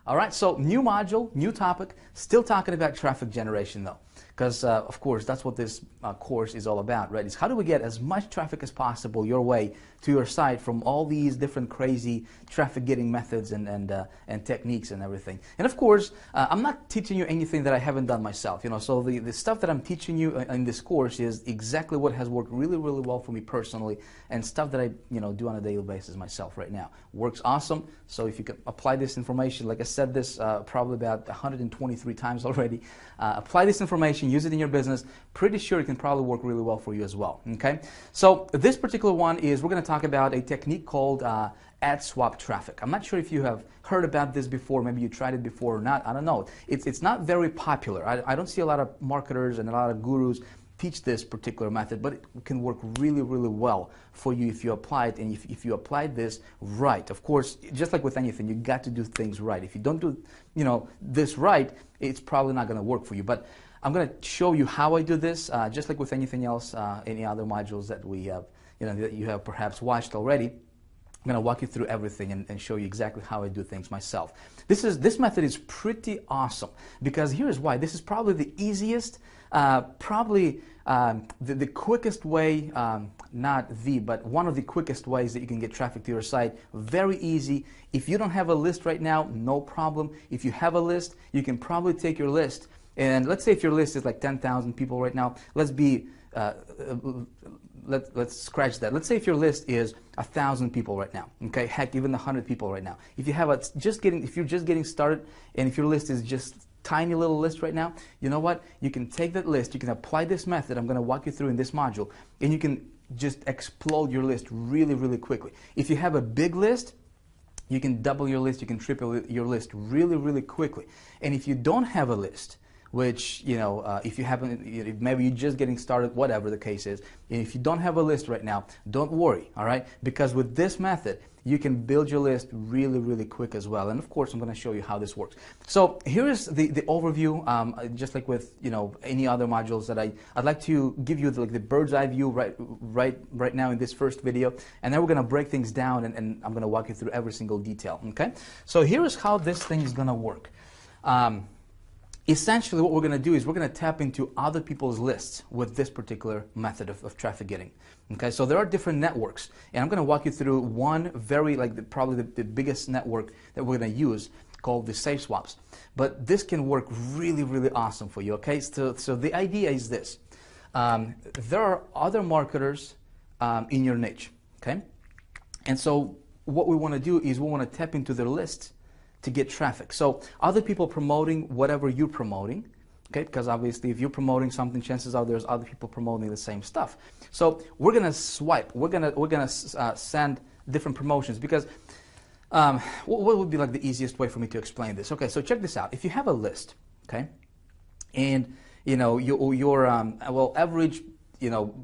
All right, so new module, new topic, still talking about traffic generation though, because of course that's what this course is all about, right? Is how do we get as much traffic as possible your way to your site from all these different crazy traffic getting methods and techniques and everything. And of course, I'm not teaching you anything that I haven't done myself, you know, so the stuff that I'm teaching you in this course is exactly what has worked really, really well for me personally and stuff that I, you know, do on a daily basis myself right now. Works awesome, so if you can apply this information, like I said this probably about 123 times already, apply this information, use it in your business, pretty sure it can probably work really well for you as well, okay? So this particular one is, we're going to talk about a technique called ad swap traffic. I'm not sure if you have heard about this before, maybe you tried it before or not, I don't know. It's not very popular. I don't see a lot of marketers and a lot of gurus teach this particular method, but it can work really, really well for you if you apply it, and if you apply this right. Of course, just like with anything, you got to do things right. If you don't do, you know, this right, it's probably not going to work for you. But I'm going to show you how I do this, just like with anything else, any other modules that we have, you know, that you have perhaps watched already. I'm going to walk you through everything and show you exactly how I do things myself. This method is pretty awesome because here's why. This is probably the easiest, the quickest way, but one of the quickest ways that you can get traffic to your site. Very easy. If you don't have a list right now, no problem. If you have a list, you can probably take your list, and let's say if your list is like 10,000 people right now, let's scratch that. Let's say if your list is 1,000 people right now, okay, heck, even 100 people right now. If you have if you're just getting started, and if your list is just tiny little list right now, you know what? You can take that list, you can apply this method I'm going to walk you through in this module, and you can just explode your list really, really quickly. If you have a big list, you can double your list, you can triple your list really, really quickly. And if you don't have a list, which, you know, if you haven't, maybe you're just getting started, whatever the case is, and if you don't have a list right now, don't worry, all right? Because with this method, you can build your list really, really quick as well. And of course, I'm going to show you how this works. So here is the overview, just like with, you know, any other modules that I'd like to give you the bird's eye view right now in this first video. And then we're going to break things down, and I'm going to walk you through every single detail, okay? So here is how this thing is going to work. Essentially, what we're going to do is we're going to tap into other people's lists with this particular method of traffic getting. Okay, so there are different networks, and I'm going to walk you through one very, probably the biggest network that we're going to use, called the Safe Swaps. But this can work really, really awesome for you. Okay, so the idea is this: there are other marketers in your niche. Okay, and so what we want to do is we want to tap into their lists to get traffic. So other people promoting whatever you're promoting, okay? Because obviously if you're promoting something, chances are there's other people promoting the same stuff. So we're gonna swipe. We're gonna send different promotions, because what would be like the easiest way for me to explain this? Okay, so check this out. If you have a list, okay, and you know your average, you know,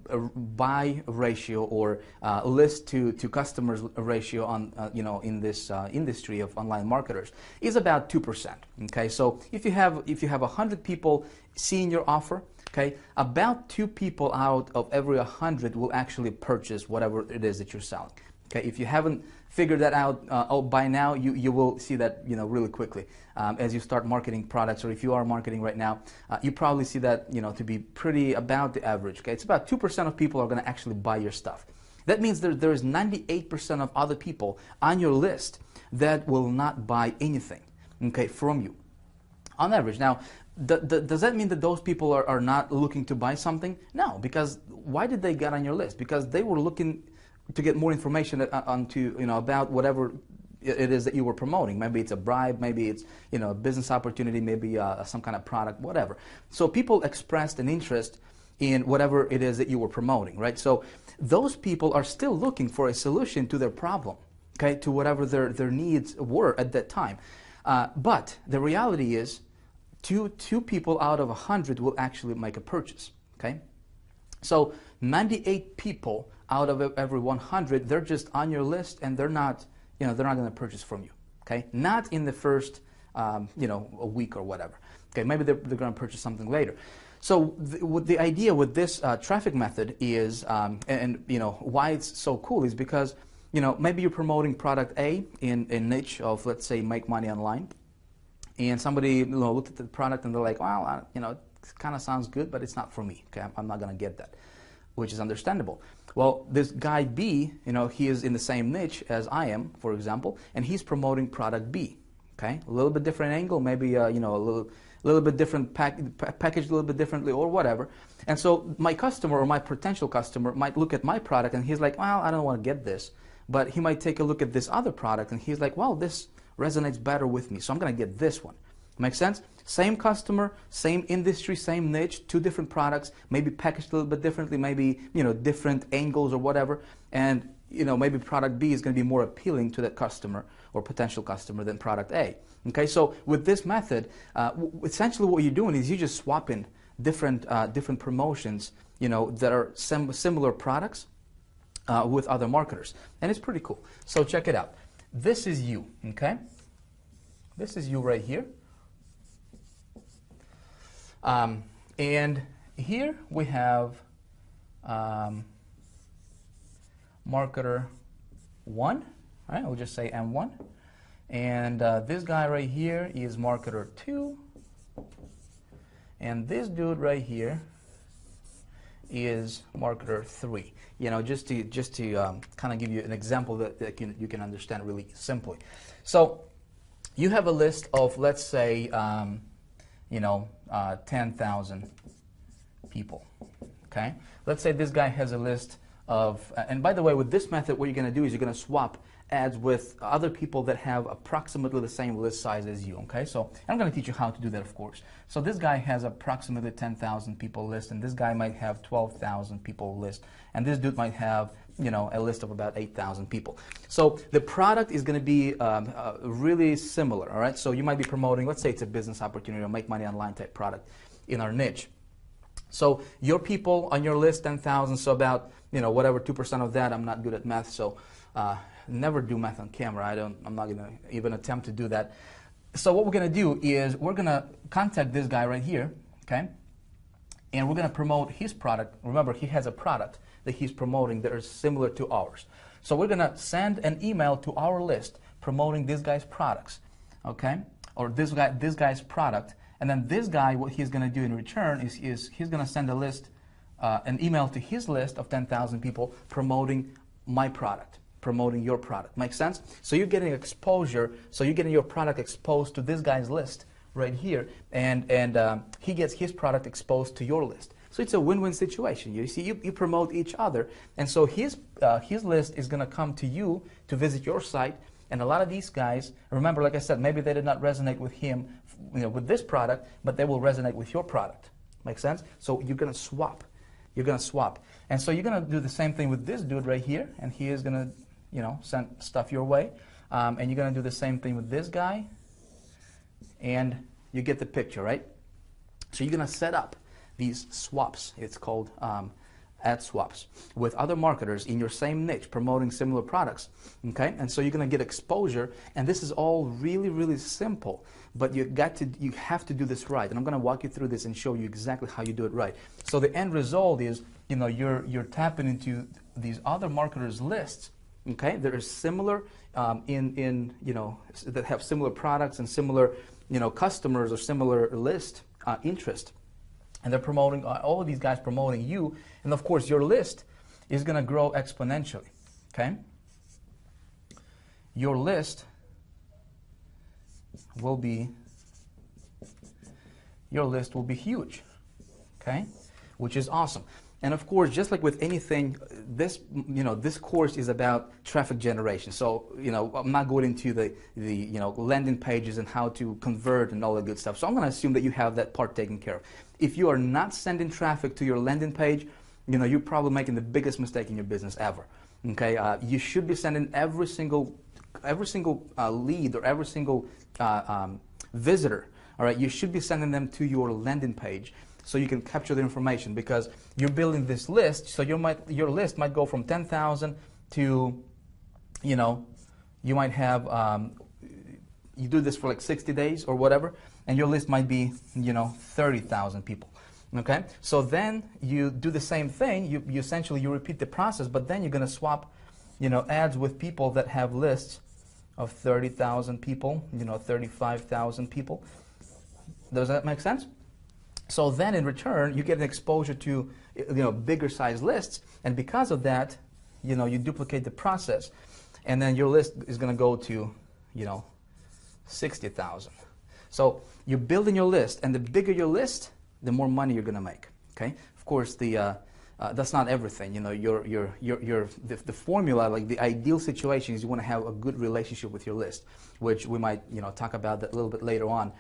buy ratio or list to customers ratio on you know, in this industry of online marketers is about 2%. Okay, so if you have 100 people seeing your offer, okay, about 2 people out of every 100 will actually purchase whatever it is that you're selling. Okay, if you haven't figured that out by now, you will see that, you know, really quickly as you start marketing products, or if you are marketing right now, you probably see that, you know, to be pretty about the average. Okay, it's about 2% of people are going to actually buy your stuff. That means there is 98% of other people on your list that will not buy anything, okay, from you on average. Now, does that mean that those people are not looking to buy something? No, because why did they get on your list? Because they were looking to get more information about whatever it is that you were promoting. Maybe it's a bribe, maybe it's, you know, a business opportunity, maybe some kind of product, whatever. So people expressed an interest in whatever it is that you were promoting, right? So those people are still looking for a solution to their problem, okay, to whatever their needs were at that time. But the reality is, two people out of 100 will actually make a purchase, okay? So 98 people out of every 100, they're just on your list, and they're not going to purchase from you. Okay, not in the first, a week or whatever. Okay, maybe they're going to purchase something later. So the idea with this traffic method is, and you know why it's so cool is because, you know, maybe you're promoting product A in a niche of, let's say, make money online. and somebody looked at the product and they're like, well, it kind of sounds good, but it's not for me. Okay, I'm not going to get that, which is understandable. Well, this guy B, he is in the same niche as I am, for example, and he's promoting product B. Okay, a little bit different angle, maybe a little bit different packaged a little bit differently or whatever. And so my customer or my potential customer might look at my product and he's like, well, I don't want to get this. But he might take a look at this other product and he's like, well, this resonates better with me, so I'm going to get this one. Make sense? Same customer, same industry, same niche, two different products, maybe packaged a little bit differently, maybe different angles or whatever, and maybe product B is going to be more appealing to that customer or potential customer than product A. Okay, so with this method, essentially what you're doing is you're just swapping different promotions, that are similar products with other marketers, and it's pretty cool. So check it out. This is you, okay? This is you right here. And here we have marketer 1, right? We'll just say M1. And this guy right here is marketer 2. And this dude right here is marketer 3. Just to kind of give you an example that you can understand really simply. So you have a list of, let's say, 10,000 people. Okay. Let's say this guy has a list of, and by the way, with this method, what you're going to do is you're going to swap ads with other people that have approximately the same list size as you. Okay. So I'm going to teach you how to do that, of course. So this guy has approximately 10,000 people list, and this guy might have 12,000 people list, and this dude might have a list of about 8,000 people. So the product is going to be really similar, all right? So you might be promoting, let's say it's a business opportunity or make money online type product in our niche. So your people on your list, 10,000, so about, whatever 2% of that. I'm not good at math, so never do math on camera. I'm not going to even attempt to do that. So what we're going to do is we're going to contact this guy right here, okay? And we're going to promote his product. Remember, he has a product that he's promoting that is similar to ours. So we're going to send an email to our list promoting this guy's products, okay? Or this guy's product. And then this guy, what he's going to do in return is he's going to send an email to his list of 10,000 people promoting my product, promoting your product. Make sense? So you're getting exposure. So you're getting your product exposed to this guy's list right here, and he gets his product exposed to your list. So it's a win-win situation. You see, you promote each other, and so his list is going to come to you to visit your site. And a lot of these guys, remember, like I said, maybe they did not resonate with him, with this product, but they will resonate with your product. Make sense? So you're going to swap. You're going to swap, and so you're going to do the same thing with this dude right here, and he is going to, send stuff your way, and you're going to do the same thing with this guy, and you get the picture, right? So you're going to set up these swaps. It's called ad swaps with other marketers in your same niche promoting similar products. Okay, and so you're going to get exposure, and this is all really, really simple. But you have to do this right, and I'm going to walk you through this and show you exactly how you do it right. So the end result is, you're tapping into these other marketers' lists. Okay, that are similar that have similar products and similar customers or similar list interest. And they're promoting, all of these guys promoting you. And of course, your list is going to grow exponentially. Okay? Your list will be huge. Okay? Which is awesome. And of course, just like with anything, this course is about traffic generation. So, I'm not going into the landing pages and how to convert and all that good stuff. So I'm going to assume that you have that part taken care of. If you are not sending traffic to your landing page, you're probably making the biggest mistake in your business ever. Okay, you should be sending every single lead or every single visitor. All right, you should be sending them to your landing page, so you can capture the information, because you're building this list. So your list might go from 10,000 to, you might have, you do this for like 60 days or whatever, and your list might be, 30,000 people. Okay, so then you do the same thing. You essentially repeat the process, but then you're going to swap, ads with people that have lists of 30,000 people, 35,000 people. Does that make sense? So then in return, you get an exposure to bigger size lists, and because of that, you duplicate the process, and then your list is going to go to 60,000. So you're building your list, and the bigger your list, the more money you're going to make. Okay, of course that's not everything. The formula, like the ideal situation is you want to have a good relationship with your list, which we might talk about that a little bit later on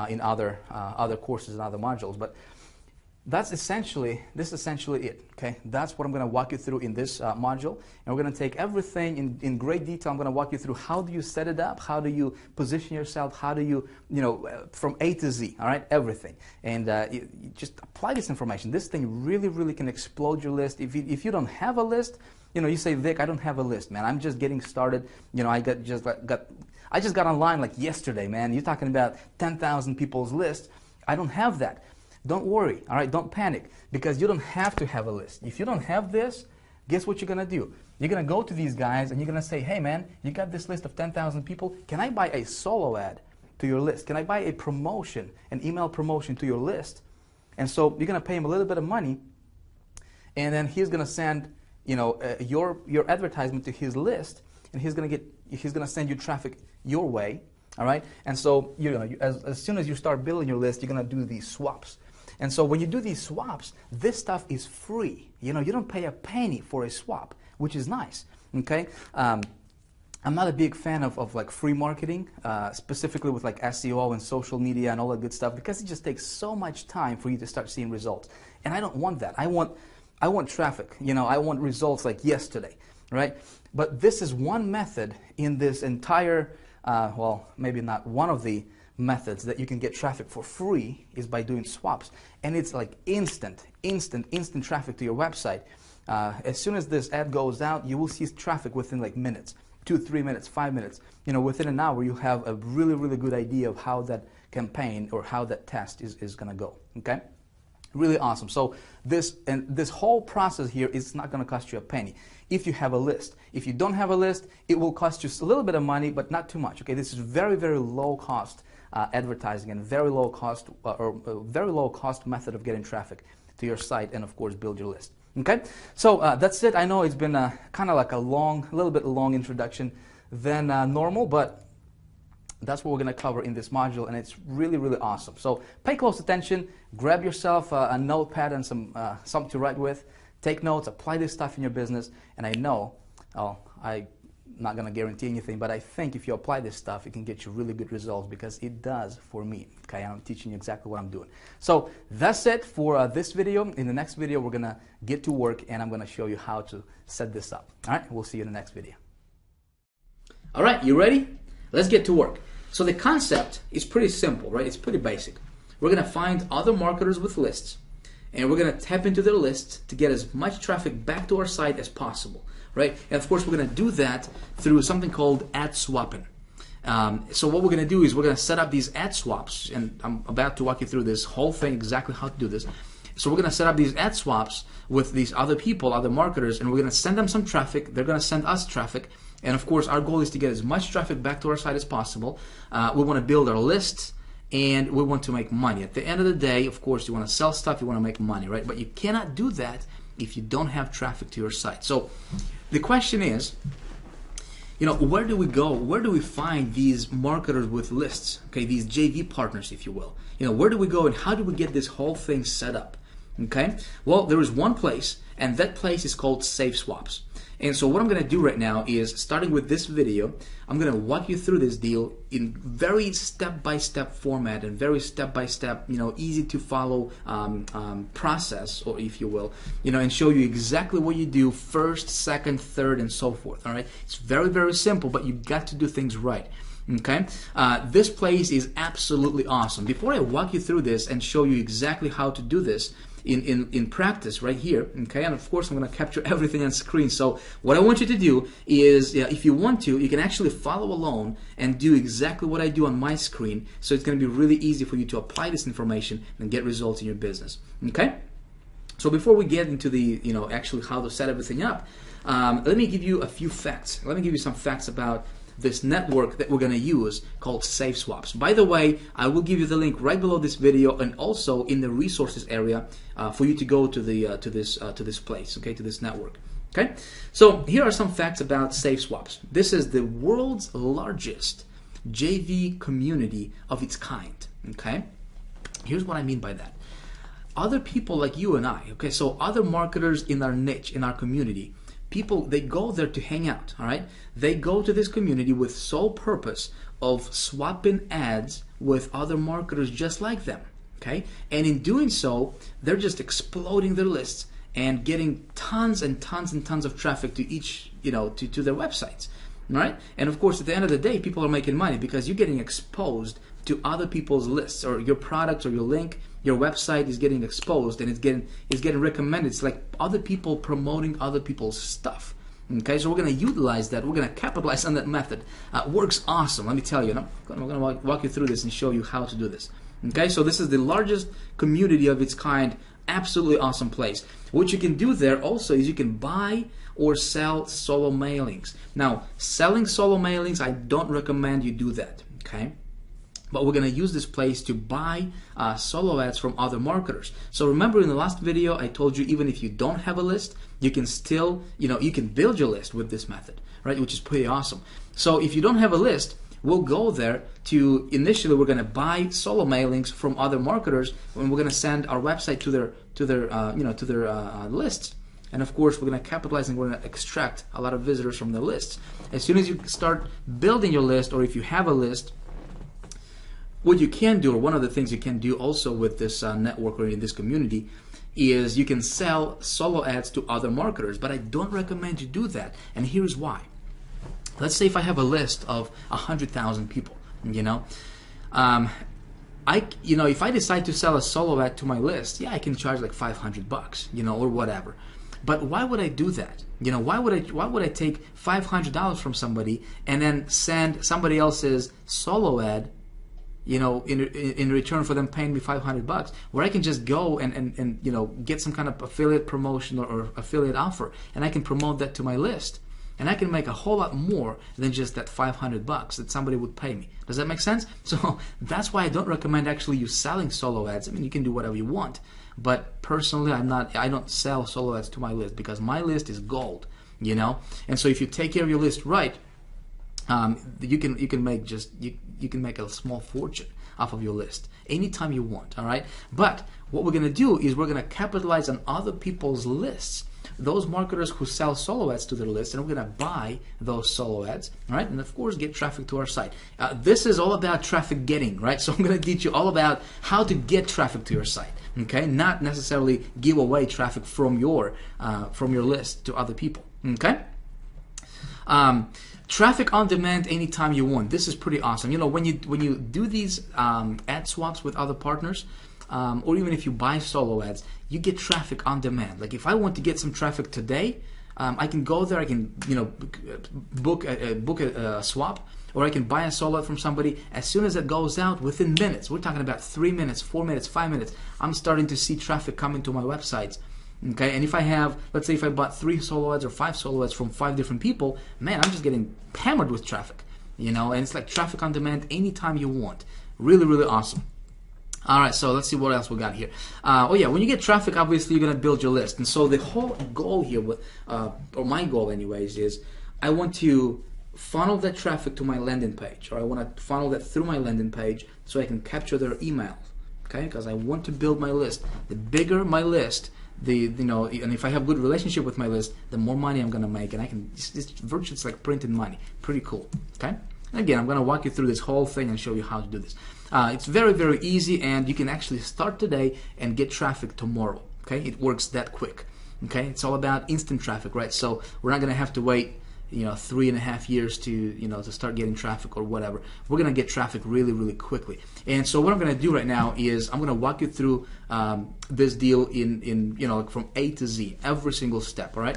in other courses and other modules. But this is essentially it. Okay, that's what I'm going to walk you through in this module, and we're going to take everything in great detail. I'm going to walk you through how do you set it up, how do you position yourself, how do you from A to Z. All right, everything, and you just apply this information. This thing really can explode your list. If you don't have a list, you say, Vic, I don't have a list, man. I'm just getting started. I just got online like yesterday, man. You're talking about 10,000 people's list. I don't have that. Don't worry, all right? Don't panic, because you don't have to have a list. If you don't have this, guess what you're going to do? You're going to go to these guys and you're going to say, hey, man, you got this list of 10,000 people. Can I buy a solo ad to your list? Can I buy a promotion, an email promotion to your list? And so you're going to pay him a little bit of money, and then he's going to send your advertisement to his list, and he's going to send you traffic your way. All right, and so as soon as you start building your list, you're going to do these swaps. And so when you do these swaps, this stuff is free. You don't pay a penny for a swap, which is nice. Okay, I'm not a big fan of like free marketing, specifically with like SEO and social media and all that good stuff, because it just takes so much time for you to start seeing results. And I don't want that. I want traffic. I want results like yesterday, right? But this is one method in this entire well, maybe not one of the methods that you can get traffic for free is by doing swaps. And it's like instant traffic to your website. As soon as this ad goes out, you will see traffic within like minutes, 2, 3 minutes, 5 minutes. Within an hour, you have a really good idea of how that campaign or how that test is going to go. Okay? Really awesome. So this whole process here is not going to cost you a penny if you have a list. If you don't have a list, it will cost you a little bit of money, but not too much. Okay, this is very low cost advertising and very low cost very low cost method of getting traffic to your site, and of course build your list. Okay, so that's it. I know it's been kind of like a little bit long introduction than normal, but that's what we're going to cover in this module, and it's really awesome. So pay close attention, grab yourself a notepad and something to write with, take notes, apply this stuff in your business, and I know, I'm not going to guarantee anything, but I think if you apply this stuff, it can get you really good results, because it does for me. Okay, I'm teaching you exactly what I'm doing. So that's it for this video. In the next video, we're going to get to work, and I'm going to show you how to set this up. All right, we'll see you in the next video. All right, you ready? Let's get to work. So the concept is pretty simple, right? It's pretty basic. We're going to find other marketers with lists, and we're going to tap into their lists to get as much traffic back to our site as possible, right? And of course, we're going to do that through something called ad swapping. So what we're going to do is we're going to set up these ad swaps, and I'm about to walk you through this whole thing, exactly how to do this. So we're going to set up these ad swaps with these other people, other marketers, and we're going to send them some traffic. They're going to send us traffic. And of course, our goal is to get as much traffic back to our site as possible. We want to build our lists, and we want to make money. At the end of the day, of course, you want to sell stuff, you want to make money, right? But you cannot do that if you don't have traffic to your site. So the question is, where do we go? Where do we find these marketers with lists? Okay, these JV partners, if you will. Where do we go, and how do we get this whole thing set up? Okay, well, there is one place, and that place is called SafeSwaps. And so what I'm going to do right now is, starting with this video, I'm going to walk you through this deal in very step-by-step format and very step-by-step, easy to follow process, or if you will, and show you exactly what you do first, second, third, and so forth. All right, it's very simple, but you've got to do things right. Okay, this place is absolutely awesome. Before I walk you through this and show you exactly how to do this in practice right here, okay, and of course I'm going to capture everything on screen. So what I want you to do is, if you want to, you can actually follow along and do exactly what I do on my screen. So it's going to be really easy for you to apply this information and get results in your business. Okay, so before we get into the actually how to set everything up, let me give you a few facts. Let me give you some facts about this network that we're going to use called SafeSwaps. By the way, I will give you the link right below this video and also in the resources area for you to go to the to this place, okay, to this network. Okay, so here are some facts about SafeSwaps. This is the world's largest JV community of its kind. Okay, here's what I mean by that. Other people like you and I, okay, so other marketers in our niche, in our community, people, they go there to hang out, all right? They go to this community with sole purpose of swapping ads with other marketers just like them, okay? And in doing so, they're just exploding their lists and getting tons and tons and tons of traffic to each, to their websites, right? And of course, at the end of the day, people are making money because you're getting exposed to other people's lists, or your product or your link, your website is getting exposed and it's getting recommended. It's like other people promoting other people's stuff. Okay, so we're going to utilize that. We're going to capitalize on that method. Works awesome. Let me tell you. I'm going to walk you through this and show you how to do this. Okay, so this is the largest community of its kind. Absolutely awesome place. What you can do there also is you can buy or sell solo mailings. Now, selling solo mailings, I don't recommend you do that. Okay. But we're going to use this place to buy solo ads from other marketers. So remember in the last video, I told you even if you don't have a list, you can still, you can build your list with this method, right? Which is pretty awesome. So if you don't have a list, we'll go there to, initially we're going to buy solo mailings from other marketers, and we're going to send our website to their lists. And of course, we're going to capitalize and we're going to extract a lot of visitors from the lists. As soon as you start building your list, or if you have a list, what you can do, or one of the things you can do also with this network or in this community, is you can sell solo ads to other marketers. But I don't recommend you do that, and here's why. Let's say if I have a list of 100,000 people, if I decide to sell a solo ad to my list, yeah, I can charge like $500, or whatever. But why would I do that? Why would I take $500 from somebody and then send somebody else's solo ad, in return for them paying me $500, where I can just go and get some kind of affiliate promotion or affiliate offer, and I can promote that to my list, and I can make a whole lot more than just that $500 that somebody would pay me. Does that make sense? So that's why I don't recommend actually you selling solo ads. I mean, you can do whatever you want, but personally, I don't sell solo ads to my list because my list is gold, And so if you take care of your list right, you can make a small fortune off of your list anytime you want, all right? But what we're going to do is we're going to capitalize on other people's lists, those marketers who sell solo ads to their list, and we're going to buy those solo ads, all right? And of course, get traffic to our site. This is all about traffic getting, right? So I'm going to teach you all about how to get traffic to your site, okay? Not necessarily give away traffic from your list to other people, okay? Traffic on demand anytime you want. This is pretty awesome. When you do these ad swaps with other partners, or even if you buy solo ads, you get traffic on demand. Like if I want to get some traffic today, I can go there. I can book a swap, or I can buy a solo ad from somebody. As soon as it goes out, within minutes, we're talking about 3 minutes, 4 minutes, 5 minutes, I'm starting to see traffic coming to my websites. Okay, and if I have, let's say if I bought 3 solo ads or 5 solo ads from 5 different people, man, I'm just getting hammered with traffic, and it's like traffic on demand anytime you want. Really, really awesome. All right, so let's see what else we got here. When you get traffic, obviously you're going to build your list. And so the whole goal here, or my goal anyways, is I want to funnel that traffic to my landing page, or I want to funnel that through my landing page so I can capture their emails, okay? Because I want to build my list. The bigger my list, and if I have good relationship with my list, the more money I'm going to make, and I can, it's virtually, it's like printing money. Pretty cool, okay? And again, I'm going to walk you through this whole thing and show you how to do this. It's very, very easy, and you can actually start today and get traffic tomorrow, okay? It works that quick, okay? It's all about instant traffic, right? So we're not going to have to wait 3.5 years to start getting traffic or whatever. We're gonna get traffic really, really quickly. And so what I'm gonna do right now is I'm gonna walk you through this deal in from A to Z, every single step. All right.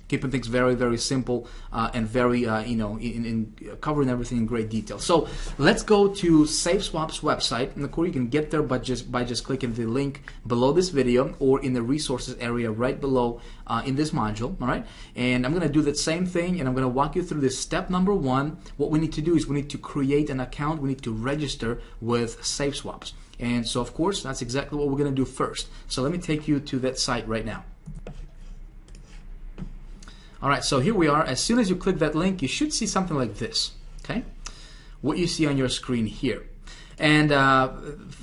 keeping things very, very simple and very, in covering everything in great detail. So let's go to SafeSwap's website, and of course you can get there by just clicking the link below this video or in the resources area right below in this module. All right, and I'm going to do that same thing, and I'm going to walk you through this step number one. What we need to do is we need to create an account. We need to register with SafeSwaps, and so of course that's exactly what we're going to do first. So let me take you to that site right now. Alright, so here we are. As soon as you click that link, you should see something like this. Okay, what you see on your screen here. And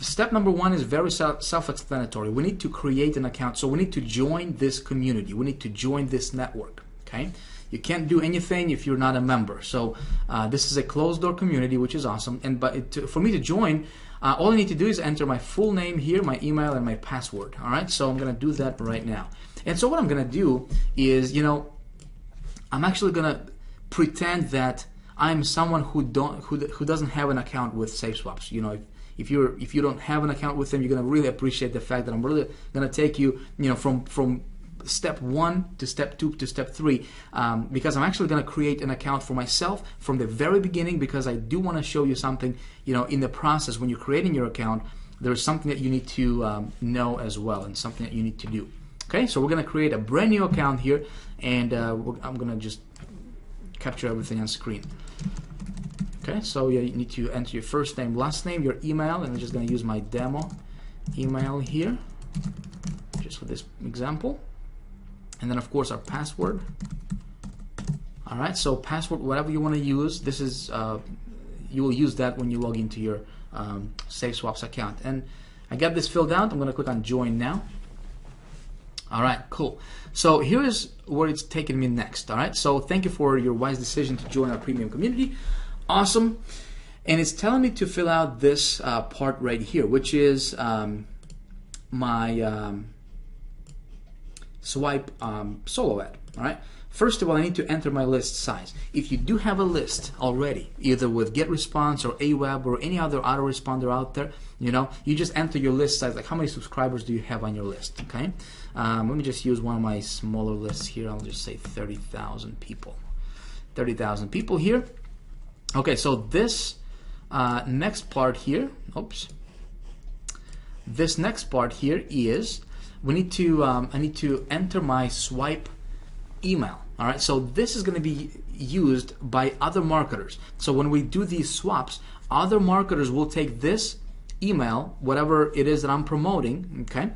step number one is very self-explanatory. We need to create an account. So we need to join this community. We need to join this network. Okay, you can't do anything if you're not a member. So this is a closed-door community, which is awesome. And for me to join, all I need to do is enter my full name here, my email, and my password. All right, so I'm going to do that right now. And so what I'm going to do is, I'm actually gonna pretend that I'm someone who doesn't have an account with SafeSwaps. If you don't have an account with them, you're gonna really appreciate the fact that I'm really gonna take you, from step 1 to step 2 to step 3, because I'm actually gonna create an account for myself from the very beginning, because I do want to show you something. In the process when you're creating your account, there's something that you need to know as well, and something that you need to do. Okay, so we're going to create a brand new account here, and I'm going to just capture everything on screen. Okay, so you need to enter your first name, last name, your email, and I'm just going to use my demo email here, just for this example. And then, of course, our password. All right, so password, whatever you want to use, this is you will use that when you log into your SafeSwaps account. And I got this filled out. I'm going to click on Join Now. All right, cool. So here is where it's taking me next. All right, so thank you for your wise decision to join our premium community. Awesome. And it's telling me to fill out this part right here, which is my swipe solo ad. All right. First of all, I need to enter my list size. If you do have a list already, either with GetResponse or Aweber or any other autoresponder out there, you just enter your list size, like how many subscribers do you have on your list, okay? Let me just use one of my smaller lists here. I'll just say 30,000 people. 30,000 people here. Okay, so this next part here, this next part here is we need to I need to enter my swipe email. All right, so this is going to be used by other marketers. So when we do these swaps, other marketers will take this email, whatever it is that I'm promoting, okay,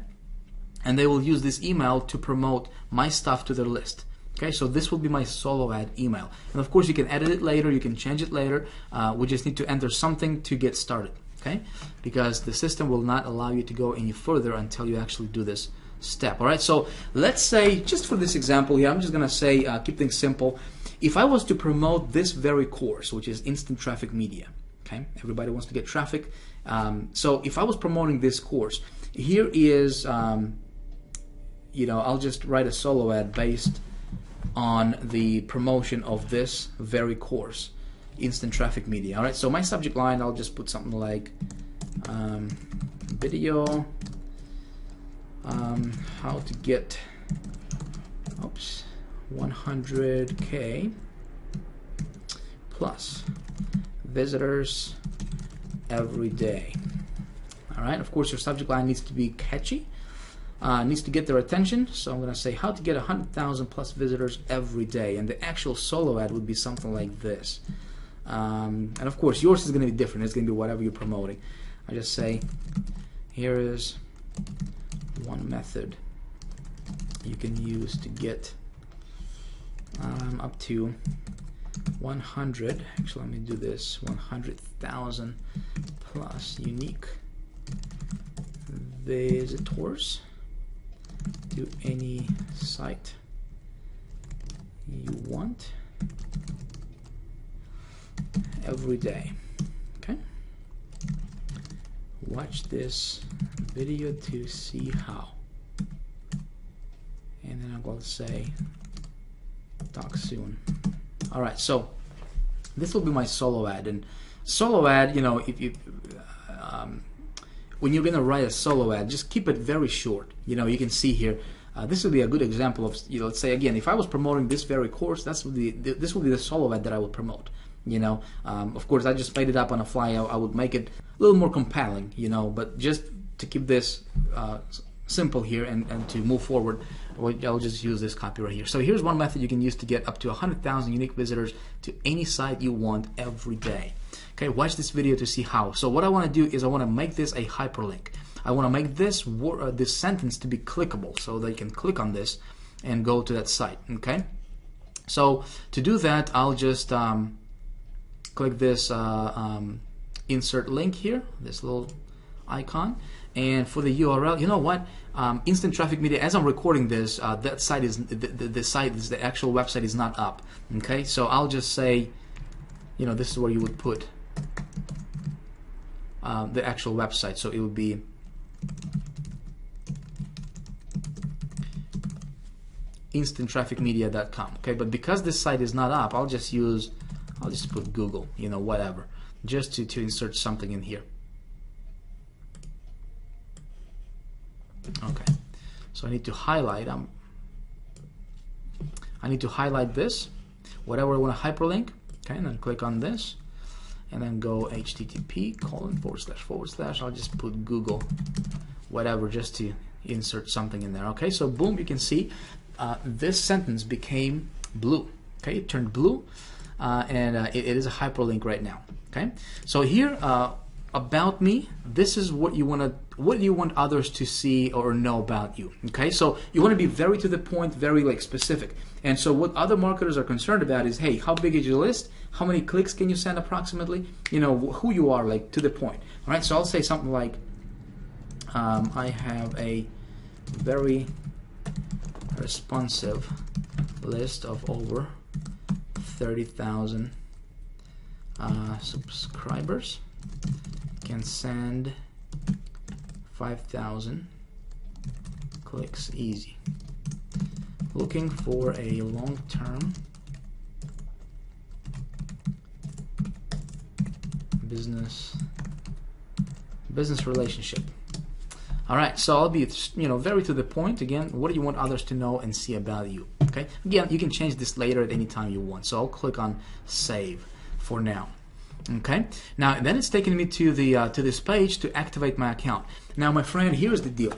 and they will use this email to promote my stuff to their list. Okay, so this will be my solo ad email, and of course you can edit it later, you can change it later. We just need to enter something to get started, okay, because the system will not allow you to go any further until you actually do this step. All right, so let's say, just for this example here, I'm just gonna say, keep things simple. If I was to promote this very course, which is Instant Traffic Media, okay, everybody wants to get traffic. So if I was promoting this course, here is, I'll just write a solo ad based on the promotion of this very course, Instant Traffic Media. All right, so my subject line, I'll just put something like video. How to get 100K plus visitors every day. All right, of course your subject line needs to be catchy, needs to get their attention. So I'm going to say how to get 100,000 plus visitors every day, and the actual solo ad would be something like this. And of course yours is going to be different. It's going to be whatever you're promoting. I just say, here is one method you can use to get up to 100, actually let me do this, 100,000 plus unique visitors to any site you want every day. Okay, watch this video to see how, and then I'm going to say talk soon. All right, so this will be my solo ad. And solo ad, if you when you're going to write a solo ad, just keep it very short. You can see here this would be a good example of, let's say again, if I was promoting this very course, this would be the solo ad that I would promote. Of course, I just made it up on a fly. I would make it a little more compelling, but just to keep this simple here and to move forward, I'll just use this copy right here. So here's one method you can use to get up to 100,000 unique visitors to any site you want every day. Okay, watch this video to see how. So what I want to do is I want to make this a hyperlink. I want to make this this sentence to be clickable, so they can click on this and go to that site. Okay, so to do that, I'll just click this insert link here, this little icon, and for the URL, you know what? Instant Traffic Media. As I'm recording this, that site is the actual website is not up. Okay, so I'll just say, this is where you would put the actual website. So it would be instanttrafficmedia.com. Okay, but because this site is not up, I'll just put Google, whatever, just to insert something in here. Okay, so I need to highlight. I need to highlight this, whatever I want to hyperlink. Okay, and then click on this, and then go http:// I'll just put Google, whatever, just to insert something in there. Okay, so boom, you can see this sentence became blue. Okay, it turned blue, and it is a hyperlink right now. Okay, so here about me, this is what you want others to see or know about you. Okay, so you want to be very to the point, very specific. And so what other marketers are concerned about is, hey, how big is your list? How many clicks can you send approximately? Who you are, to the point. All right, so I'll say something like, I have a very responsive list of over 30,000 subscribers. Can send 5,000 clicks easy. Looking for a long-term business relationship. All right, so I'll be very to the point. Again, what do you want others to know and see about you? Okay, again, you can change this later at any time you want. So I'll click on save for now. Okay, now then it's taking me to this page to activate my account. Now, my friend, here's the deal.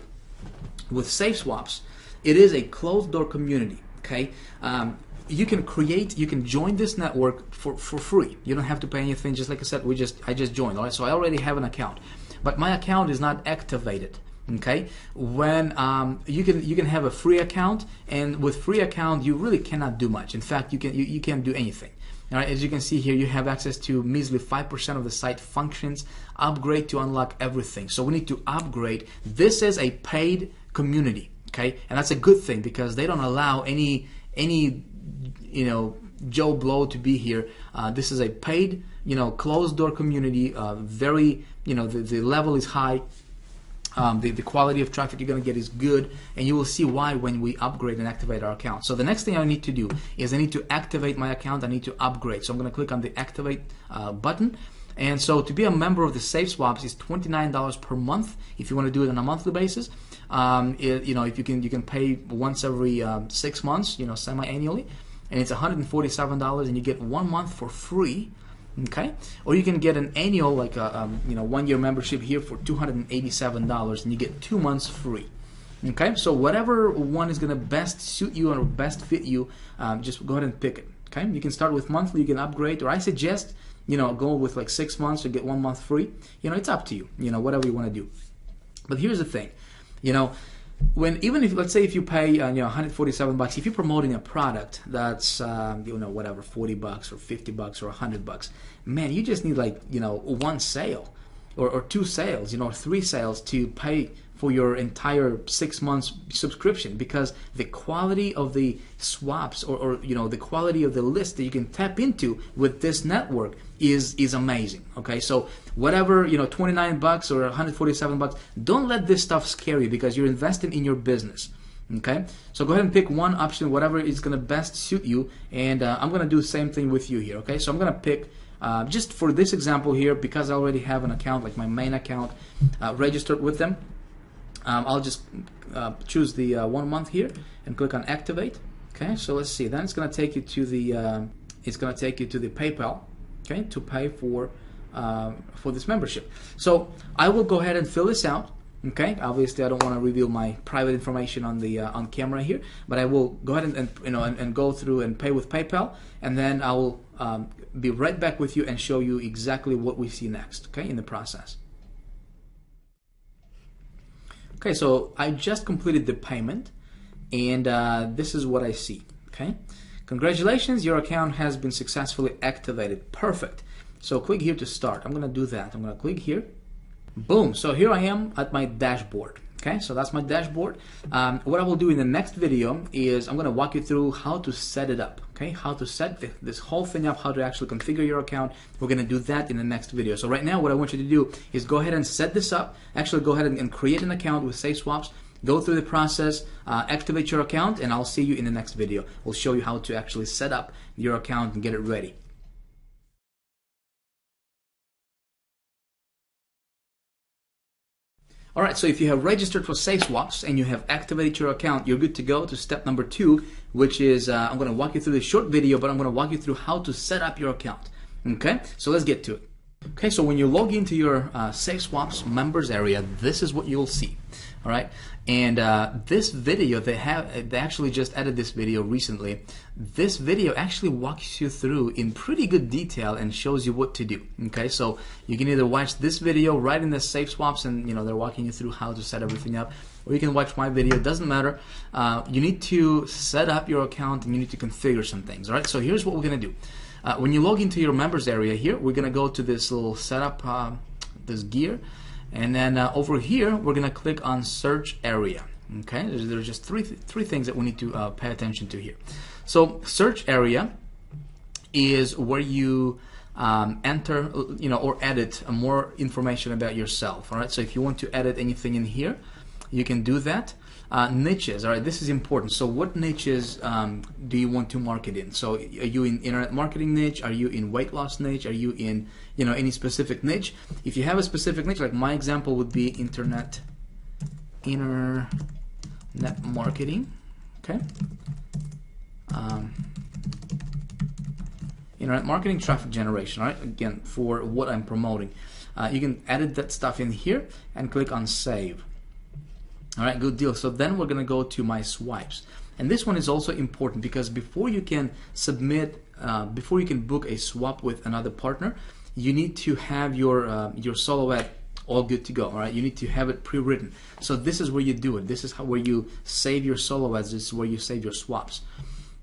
With SafeSwaps, it is a closed door community. Okay, you can join this network for free. You don't have to pay anything. Just like I said, I just joined. All right, so I already have an account, but my account is not activated. Okay, when you can have a free account, and with free account you really cannot do much. In fact, you can't do anything. All right, as you can see here, you have access to measly 5% of the site functions. Upgrade to unlock everything. So we need to upgrade. This is a paid community, okay, and that's a good thing because they don't allow any Joe Blow to be here. This is a paid, closed door community. Very, the level is high. The quality of traffic you're going to get is good, and you will see why when we upgrade and activate our account. So the next thing I need to do is I need to activate my account. I need to upgrade. So I'm going to click on the activate button. And so to be a member of the SafeSwaps is $29 per month if you want to do it on a monthly basis. If you can pay once every 6 months, semi-annually, and it's $147, and you get 1 month for free. Okay, or you can get an annual, like a 1-year membership here for $287, and you get 2 months free. Okay, so whatever one is going to best suit you or best fit you, just go ahead and pick it. Okay, you can start with monthly, you can upgrade, or I suggest go with like 6 months to get 1 month free. It's up to you. Whatever you want to do. But here's the thing, even if, let's say, if you pay $147, if you're promoting a product that's whatever, $40 or $50 or $100, man, you just need one sale or 2 sales, or 3 sales to pay for your entire 6 months subscription, because the quality of the swaps or the quality of the list that you can tap into with this network is amazing. Okay, so whatever, $29 or $147, don't let this stuff scare you, because you're investing in your business. Okay, so go ahead and pick one option, whatever is going to best suit you, and I'm going to do the same thing with you here. Okay, so I'm going to pick just for this example here, because I already have an account, like my main account, registered with them. I'll just choose the 1 month here and click on activate. Okay, so let's see. Then it's going to take you to the PayPal. Okay, to pay for this membership. So I will go ahead and fill this out. Okay, obviously I don't want to reveal my private information on the on camera here, but I will go ahead and go through and pay with PayPal, and then I will be right back with you and show you exactly what we see next. Okay, in the process. Okay, so I just completed the payment, and this is what I see. Okay, congratulations, your account has been successfully activated. Perfect. So click here to start. I'm going to do that. I'm going to click here. Boom. So here I am at my dashboard. Okay, so that's my dashboard. What I will do in the next video is I'm going to walk you through how to set it up. Okay, how to set this whole thing up, how to actually configure your account. We're going to do that in the next video. So right now what I want you to do is go ahead and set this up. Actually go ahead and create an account with SafeSwaps. Go through the process, activate your account, and I'll see you in the next video. We'll show you how to actually set up your account and get it ready. Alright, so if you have registered for SafeSwaps and you have activated your account, you're good to go to step number 2, which is, I'm going to walk you through this short video, but I'm going to walk you through how to set up your account. Okay, so let's get to it. Okay, so when you log into your SafeSwaps members area, this is what you'll see. All right, and this video, they actually just added this video recently. This video actually walks you through in pretty good detail and shows you what to do. Okay, so you can either watch this video right in the SafeSwaps, and they're walking you through how to set everything up, or you can watch my video. It doesn't matter. You need to set up your account and you need to configure some things. All right, so here's what we're gonna do. When you log into your members area here, we're gonna go to this little setup, this gear. And then over here, we're going to click on search area. Okay, there's just three things that we need to pay attention to here. So search area is where you enter, or edit more information about yourself. All right, so if you want to edit anything in here, you can do that. Niches, all right, this is important. So what niches do you want to market in? So are you in internet marketing niche? Are you in weight loss niche? Are you in any specific niche? If you have a specific niche, like my example would be internet marketing. Okay, internet marketing, traffic generation. All right, again, for what I'm promoting, you can edit that stuff in here and click on save. All right, good deal. So then we're going to go to my swipes. And this one is also important because before you can submit, before you can book a swap with another partner, you need to have your solo ad all good to go. All right, you need to have it pre-written. So this is where you do it. This is where you save your solo ads. This is where you save your swaps.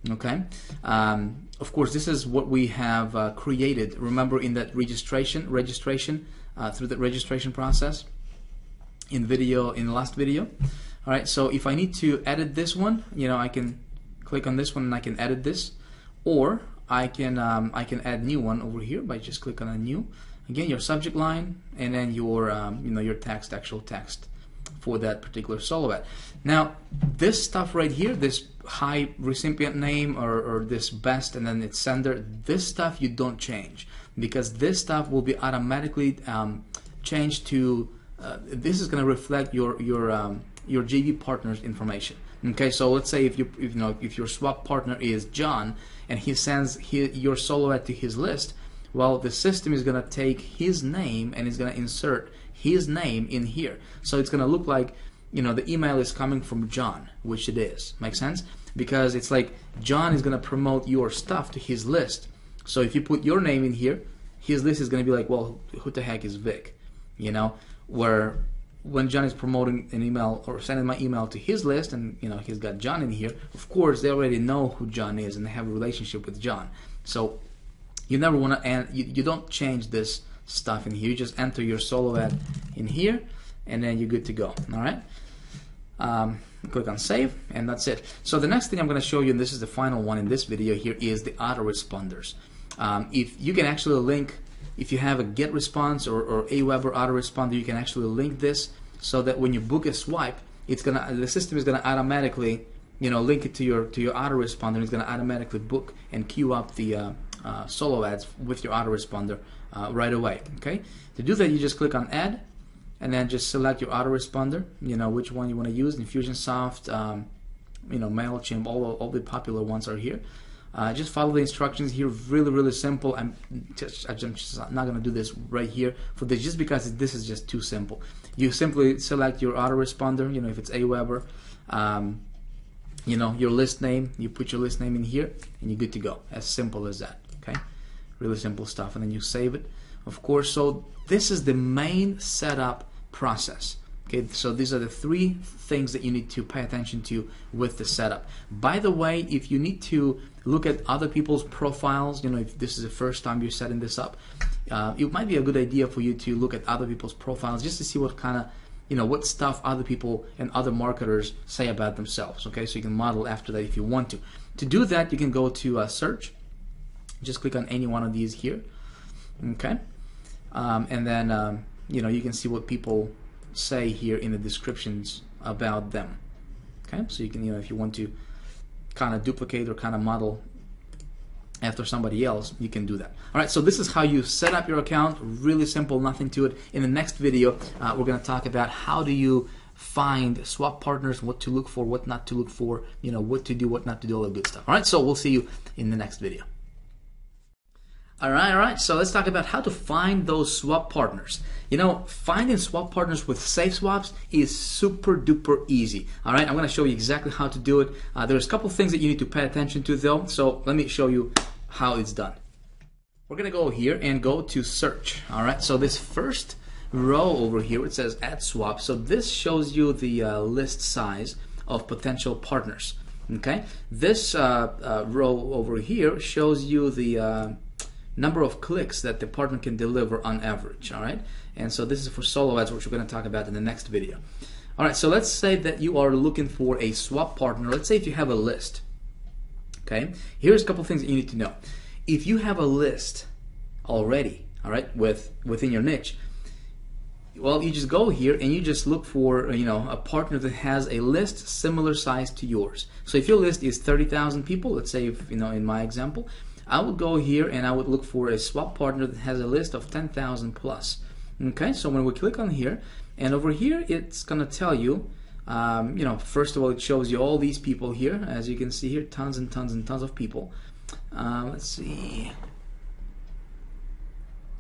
Okay. Of course, this is what we have created. Remember in that registration through the registration process. In the last video. All right, so if I need to edit this one, I can click on this one and I can edit this, or I can add new one over here by just click on a new. Again, your subject line and then your your actual text for that particular solo ad. Now this stuff right here, this high recipient name or this best and then its sender, this stuff you don't change because this stuff will be automatically changed to. This is going to reflect your JV partner's information. Okay, so let's say if your swap partner is John and he sends your solo ad to his list, well, the system is going to take his name and is going to insert his name in here. So it's going to look like the email is coming from John, which it is. Make sense? Because it's like John is going to promote your stuff to his list. So if you put your name in here, his list is going to be like, well, who the heck is Vic? Where when John is promoting an email or sending my email to his list and he's got John in here, of course they already know who John is and they have a relationship with John. So you never want to, you don't change this stuff in here. You just enter your solo ad in here and then you're good to go. All right, click on save and that's it. So the next thing I'm going to show you, and this is the final one in this video here, is the autoresponders. If you can actually link. If you have a GetResponse or Aweber autoresponder, you can actually link this so that when you book a swipe, the system is gonna automatically, link it to your autoresponder. It's gonna automatically book and queue up the solo ads with your autoresponder right away. Okay. To do that, you just click on Add, and then just select your autoresponder, which one you want to use. Infusionsoft, MailChimp, all the popular ones are here. Just follow the instructions here, really simple. I'm just not going to do this right here for this, just because this is just too simple. You simply select your autoresponder, if it's Aweber, your list name, you put your list name in here, and you're good to go. As simple as that, okay? Really simple stuff, and then you save it, of course. So this is the main setup process. Okay, so these are the 3 things that you need to pay attention to with the setup. By the way, if you need to look at other people's profiles, if this is the first time you're setting this up, it might be a good idea for you to look at other people's profiles just to see what kind of, what stuff other people and other marketers say about themselves. Okay, so you can model after that if you want to. To do that, you can go to search. Just click on any one of these here. Okay, and then you can see what people say here in the descriptions about them. Okay, so you can, if you want to kind of duplicate or kind of model after somebody else, you can do that. All right, so this is how you set up your account. Really simple, nothing to it. In the next video, we're going to talk about how do you find swap partners, what to look for, what not to look for, what to do, what not to do, all that good stuff. All right, so we'll see you in the next video. All right, so let's talk about how to find those swap partners. Finding swap partners with SafeSwaps is super duper easy. All right, I'm going to show you exactly how to do it. There's a couple things that you need to pay attention to though, so let me show you how it's done. We're going to go here and go to search. All right, so this first row over here, it says add swap. So this shows you the list size of potential partners. Okay, this row over here shows you the number of clicks that the partner can deliver on average. All right, and so this is for solo ads, which we're going to talk about in the next video. All right, so let's say that you are looking for a swap partner. Let's say if you have a list. Okay, here's a couple things that you need to know. If you have a list already, all right, within your niche, well, you just go here and you just look for a partner that has a list similar size to yours. So if your list is 30,000 people, let's say in my example, I would go here and I would look for a swap partner that has a list of 10,000 plus. Okay, so when we click on here, and over here it's gonna tell you, first of all, it shows you all these people here, as you can see here, tons and tons and tons of people. Let's see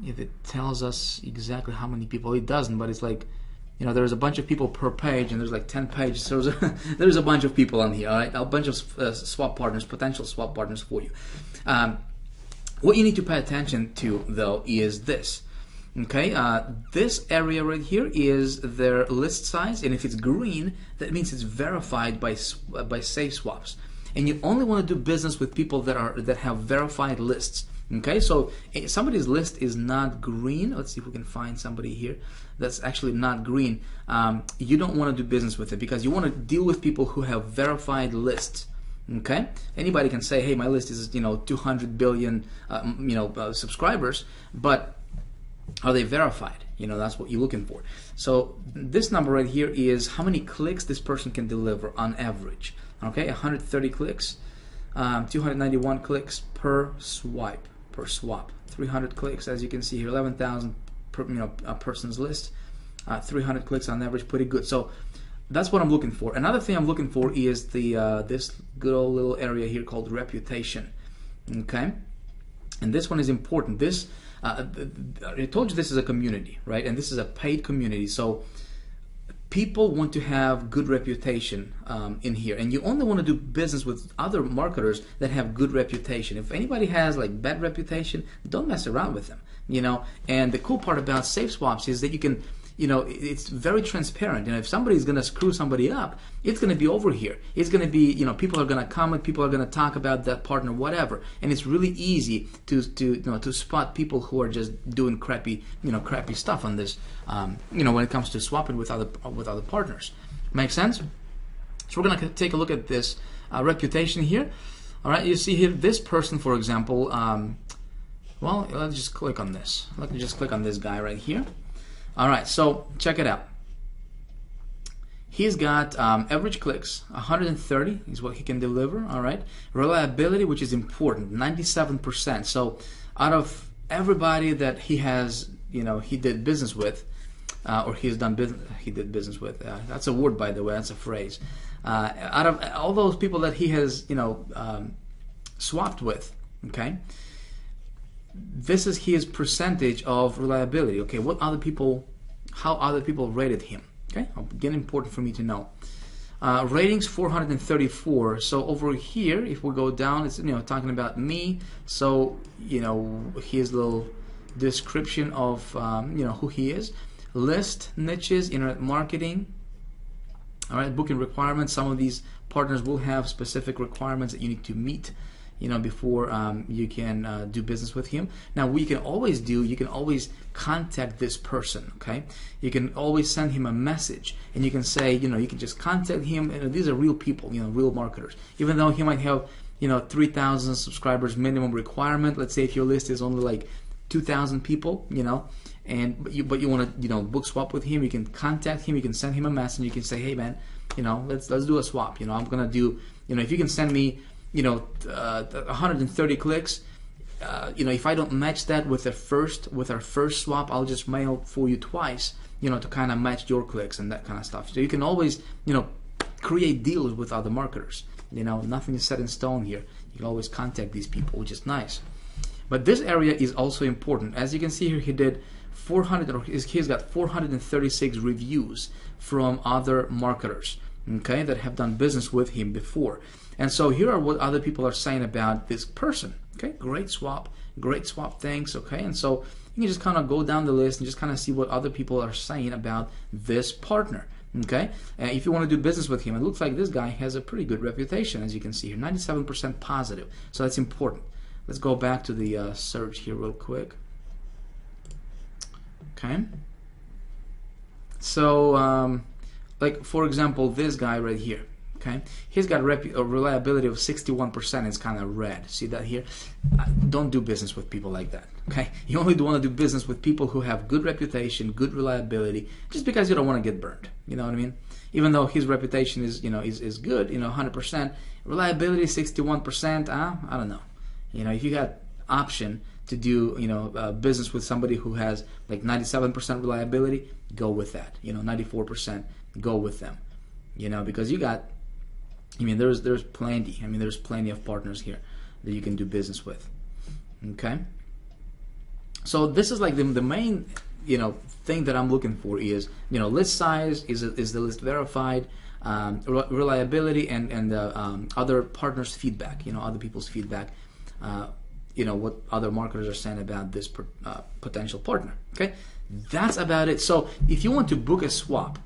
if it tells us exactly how many people. It doesn't, but it's like, there's a bunch of people per page, and there's like 10 pages, so there's a bunch of people on here, all right? A bunch of swap partners, potential swap partners for you. What you need to pay attention to, though, is this. Okay, this area right here is their list size, and if it's green, that means it's verified by SafeSwaps. And you only want to do business with people that have verified lists. Okay, so if somebody's list is not green, let's see if we can find somebody here that's actually not green. You don't want to do business with it, because you want to deal with people who have verified lists. Okay, anybody can say, hey, my list is 200 billion subscribers, but are they verified? That's what you're looking for. So this number right here is how many clicks this person can deliver on average. Okay, 130 clicks, 291 clicks per swap, 300 clicks, as you can see here, 11,000 per a person's list, 300 clicks on average, pretty good. So that's what I'm looking for. Another thing I'm looking for is the this good old little area here called reputation. Okay, and this one is important. This I told you this is a community, right? And this is a paid community, so people want to have good reputation in here, and you only want to do business with other marketers that have good reputation. If anybody has like bad reputation, don't mess around with them. And the cool part about SafeSwaps is that you can, it's very transparent. If somebody's going to screw somebody up, it's going to be over here. It's going to be, people are going to comment, people are going to talk about that partner, whatever. And it's really easy to spot people who are just doing crappy stuff on this, when it comes to swapping with other partners. Make sense? So we're going to take a look at this reputation here. All right, you see here this person, for example. Well, let's just click on this. Let me just click on this guy right here. All right, so check it out. He's got average clicks, 130 is what he can deliver. All right, reliability, which is important, 97%. So out of everybody that he has, he did business with, or he did business with. That's a word, by the way. That's a phrase. Out of all those people that he has, swapped with, okay, this is his percentage of reliability. Okay, how other people rated him. Okay, again, important for me to know. Ratings 434. So over here, if we go down, it's talking about me. So his little description of who he is. List niches, internet marketing. All right, booking requirements. Some of these partners will have specific requirements that you need to meet, before you can do business with him. Now, what you can always do, you can always contact this person. Okay, you can always send him a message, and you can say, you can just contact him. And these are real people, real marketers. Even though he might have, 3,000 subscribers minimum requirement. Let's say if your list is only like 2,000 people, but you want to book swap with him, you can contact him, you can send him a message, you can say, hey man, let's do a swap. I'm gonna do, if you can send me 130 clicks, if I don't match that with our first swap, I'll just mail for you twice, to kind of match your clicks and that kind of stuff. So you can always create deals with other marketers. Nothing is set in stone here. You can always contact these people, which is nice. But this area is also important. As you can see here, he did he's got 436 reviews from other marketers, okay, that have done business with him before. And so here are what other people are saying about this person. Okay, great swap, thanks. Okay, and so you can just kind of go down the list and just kind of see what other people are saying about this partner. Okay, if you want to do business with him, it looks like this guy has a pretty good reputation, as you can see here, 97% positive. So that's important. Let's go back to the search here real quick. Okay. So, like for example, this guy right here. Okay, he's got a reliability of 61%. It's kind of red. See that here? Don't do business with people like that. Okay, you only want to do business with people who have good reputation, good reliability. Just because you don't want to get burned. You know what I mean? Even though his reputation is is good, 100%, reliability 61%. I don't know. If you got option to do business with somebody who has like 97% reliability, go with that. 94%, go with them. Because you got, there's plenty. There's plenty of partners here that you can do business with. Okay. So this is like the main thing that I'm looking for is list size, is the list verified, reliability, and other partners' feedback. Other people's feedback. What other marketers are saying about this potential partner. Okay, that's about it. So if you want to book a swap,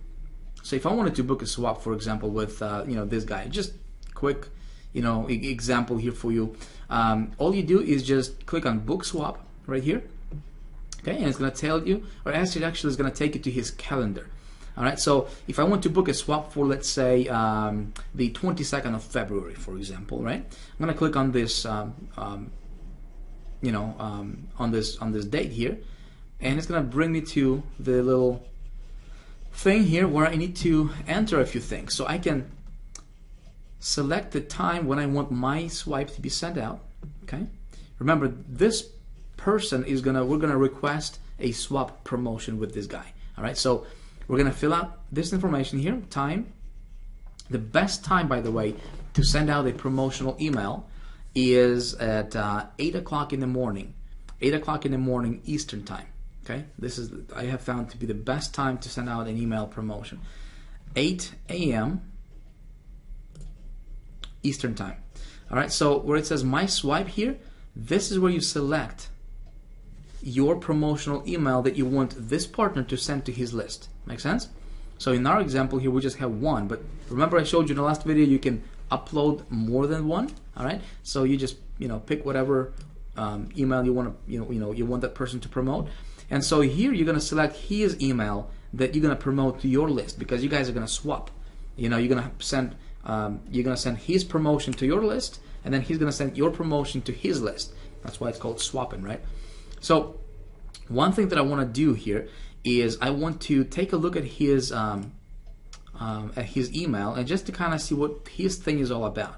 so if I wanted to book a swap, for example, with this guy, just quick example here for you. All you do is just click on book swap right here. Okay, and it's going to tell you, or actually it's going to take you to his calendar. All right, so if I want to book a swap for, let's say, the 22nd of February, for example, right? I'm going to click on this, on this date here, and it's going to bring me to the little thing here where I need to enter a few things. So I can select the time when I want my swipe to be sent out. Okay, remember this person is we're gonna request a swap promotion with this guy. All right, so we're gonna fill out this information here. Time. The best time, by the way, to send out a promotional email is at 8 o'clock in the morning. 8 o'clock in the morning Eastern time. Okay, this is I have found to be the best time to send out an email promotion. 8 a.m. Eastern time. All right, so where it says my swipe here, this is where you select your promotional email that you want this partner to send to his list. Make sense? So in our example here, we just have one, but remember I showed you in the last video you can upload more than one. All right, so you just pick whatever email you want to you want that person to promote, and so here you're going to select his email that you're going to promote to your list, because you guys are going to swap. You're going to send his promotion to your list, and then he's going to send your promotion to his list. That's why it's called swapping, right? So one thing that I want to do here is I want to take a look at his email, and just to kind of see what his thing is all about.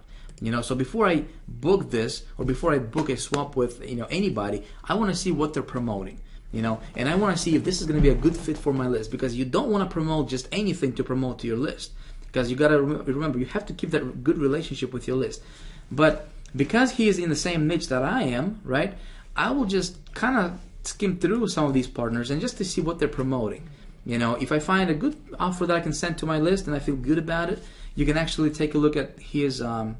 So before I book this, or before I book a swap with anybody, I want to see what they're promoting. you know, and I want to see if this is going to be a good fit for my list, because you don't want to promote just anything to promote to your list, because you got to remember, you have to keep that good relationship with your list. But because he is in the same niche that I am, right, I will just kind of skim through some of these partners and just to see what they're promoting. You know, if I find a good offer that I can send to my list and I feel good about it, you can actually take a look at his actual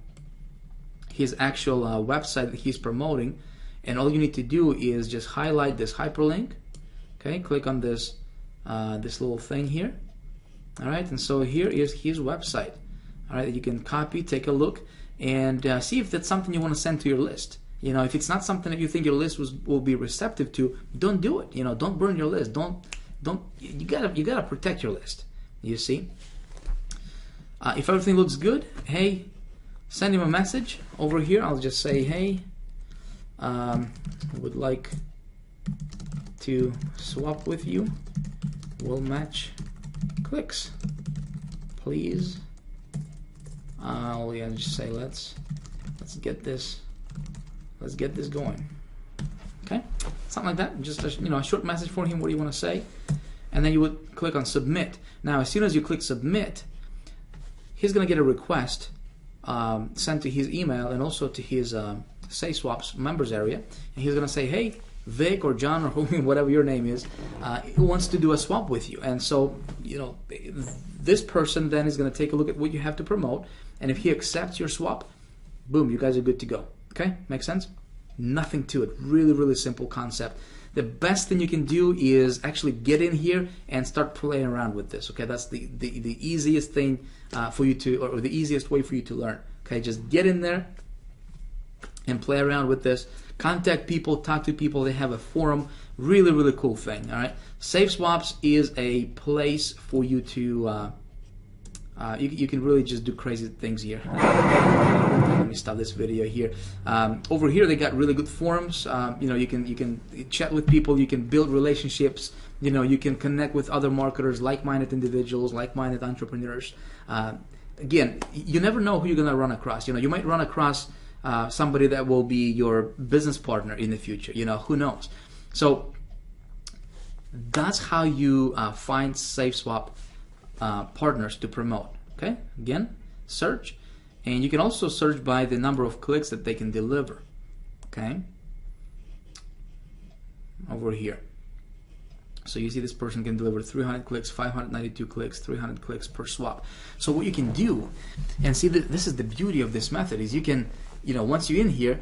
website that he's promoting, and all you need to do is just highlight this hyperlink. Okay, click on this this little thing here. All right, and so here is his website. All right, you can copy, take a look, and see if that's something you want to send to your list. You know, if it's not something that you think your list will be receptive to, don't do it. You know, don't burn your list. You gotta protect your list. You see, if everything looks good, hey, send him a message over here. I'll just say, hey, would like to swap with you. Will match clicks, please. I'll just say let's get this going. Okay, something like that. Just a short message for him. What do you want to say? And then you would click on submit. Now, as soon as you click submit, he's going to get a request sent to his email and also to his SafeSwaps members area, and he's going to say, hey, Vic or John or whatever your name is, wants to do a swap with you. And so, this person then is going to take a look at what you have to promote, and if he accepts your swap, boom, you guys are good to go. Okay, makes sense? Nothing to it. Really, really simple concept. The best thing you can do is actually get in here and start playing around with this. Okay, that's the easiest thing for you to, or the easiest way for you to learn. Okay, just get in there and play around with this. Contact people, talk to people. They have a forum. Really, really cool thing. All right, SafeSwaps is a place for you to. You can really just do crazy things here. Let me stop this video here. Over here, they got really good forums. You can chat with people. You can build relationships. You can connect with other marketers, like-minded individuals, like-minded entrepreneurs. Again, you never know who you're gonna run across. You might run across somebody that will be your business partner in the future. Who knows? So that's how you find SafeSwap partners to promote. Okay, again, search, and you can also search by the number of clicks that they can deliver. Okay, over here, so you see this person can deliver 300 clicks, 592 clicks, 300 clicks per swap. So what you can do, and see that this is the beauty of this method, is you can, once you're in here,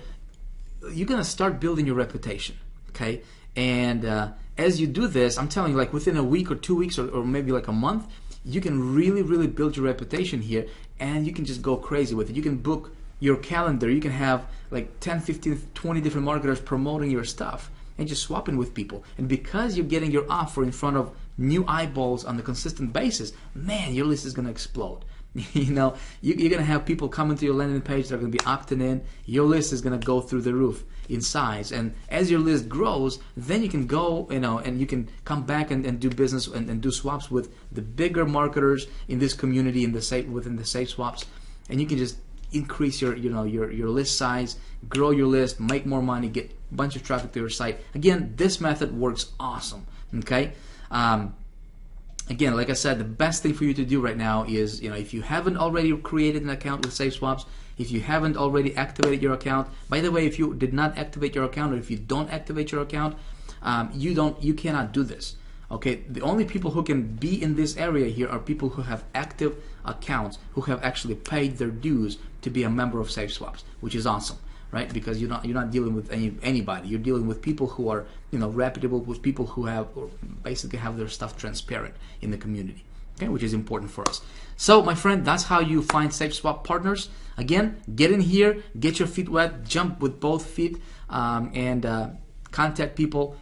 you're gonna start building your reputation. Okay, and as you do this, I'm telling you, like within a week or 2 weeks or maybe like a month, you can really, really build your reputation here, and you can just go crazy with it. You can book your calendar. You can have like 10, 15, 20 different marketers promoting your stuff and just swapping with people. And because you're getting your offer in front of new eyeballs on a consistent basis, man, your list is going to explode. You're going to have people coming to your landing page that are going to be opting in. Your list is going to go through the roof in size, and as your list grows, then you can go, and you can come back and do business and do swaps with the bigger marketers in this community, within the SafeSwaps, and you can just increase your list size, grow your list, make more money, get a bunch of traffic to your site. Again, this method works awesome. Okay. Again, like I said, the best thing for you to do right now is, if you haven't already created an account with SafeSwaps, if you haven't already activated your account, by the way, if you did not activate your account, or if you don't activate your account, you cannot do this. Okay, the only people who can be in this area here are people who have active accounts, who have actually paid their dues to be a member of SafeSwaps, which is awesome, right? Because you're not dealing with anybody. You're dealing with people who are reputable, with people who basically have their stuff transparent in the community. Okay, which is important for us. So, my friend, that's how you find SafeSwap partners. Again, get in here, get your feet wet, jump with both feet, and contact people.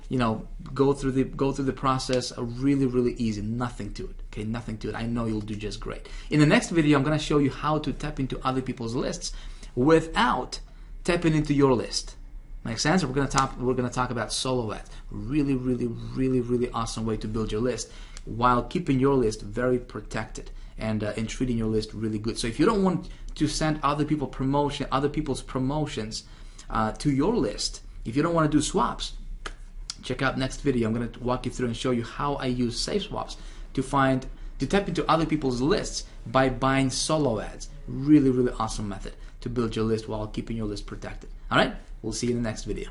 Go through the process. Really, really easy. Nothing to it. Okay, nothing to it. I know you'll do just great. In the next video, I'm going to show you how to tap into other people's lists without tapping into your list. Make sense? We're going to talk about solo ads. Really, really, really, really awesome way to build your list while keeping your list very protected and treating your list really good. So if you don't want to send other people's promotions to your list, if you don't want to do swaps, check out next video. I'm going to walk you through and show you how I use SafeSwaps to tap into other people's lists by buying solo ads. Really, really awesome method to build your list while keeping your list protected. All right, we'll see you in the next video.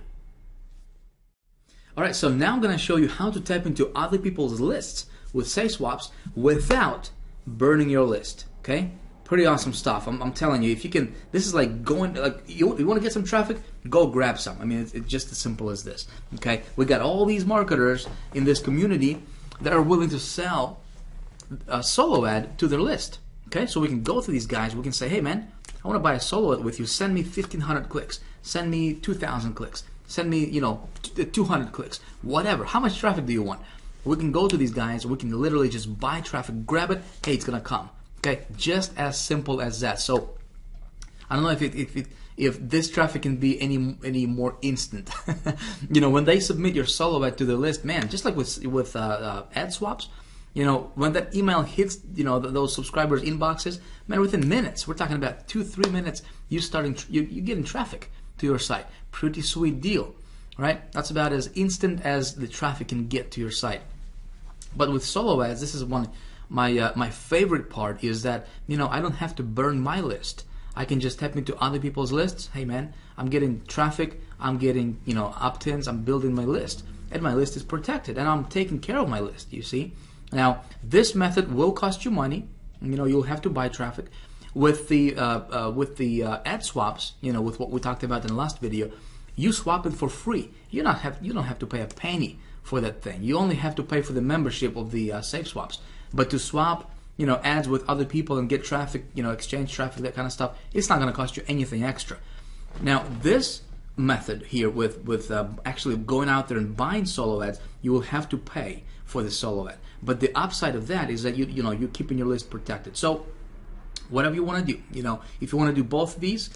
All right, so now I'm going to show you how to tap into other people's lists with SafeSwaps without burning your list. Okay, pretty awesome stuff. I'm telling you, if you can, this is like going, like you want to get some traffic, go grab some. I mean, it's just as simple as this. Okay, we got all these marketers in this community that are willing to sell a solo ad to their list. Okay, so we can go to these guys. We can say, hey man, I want to buy a solo ad with you. Send me 1,500 clicks. Send me 2,000 clicks. Send me, 200 clicks. Whatever. How much traffic do you want? We can go to these guys. We can literally just buy traffic, grab it. Hey, it's gonna come. Okay, just as simple as that. So I don't know if this traffic can be any more instant. When they submit your solo ad to the list, man, just like with ad swaps. When that email hits, those subscribers' inboxes, man, within minutes, we're talking about 2-3 minutes, you getting traffic to your site. Pretty sweet deal, right? That's about as instant as the traffic can get to your site. But with solo ads, this is my favorite part is that, I don't have to burn my list. I can just tap into other people's lists. Hey man, I'm getting traffic, I'm getting, opt-ins, I'm building my list, and my list is protected, and I'm taking care of my list, you see? Now, this method will cost you money. You'll have to buy traffic. With the ad swaps, with what we talked about in the last video, you swap it for free. You don't have to pay a penny for that thing. You only have to pay for the membership of the SafeSwaps. But to swap, ads with other people and get traffic, exchange traffic, that kind of stuff, it's not going to cost you anything extra. Now, this method here with actually going out there and buying solo ads, you will have to pay for the solo ad. But the upside of that is that you're keeping your list protected. So whatever you want to do, if you want to do both of these,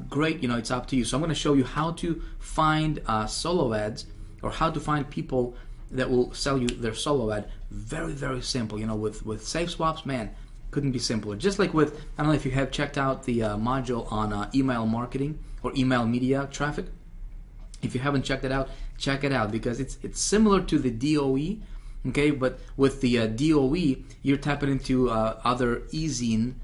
great, it's up to you. So I'm going to show you how to find solo ads, or how to find people that will sell you their solo ad. Very, very simple. With SafeSwaps, man, couldn't be simpler. Just like with, I don't know if you have checked out the module on email marketing or email media traffic. If you haven't checked it out, check it out, because it's similar to the DOE. Okay, but with the DOE, you're tapping into other e-zine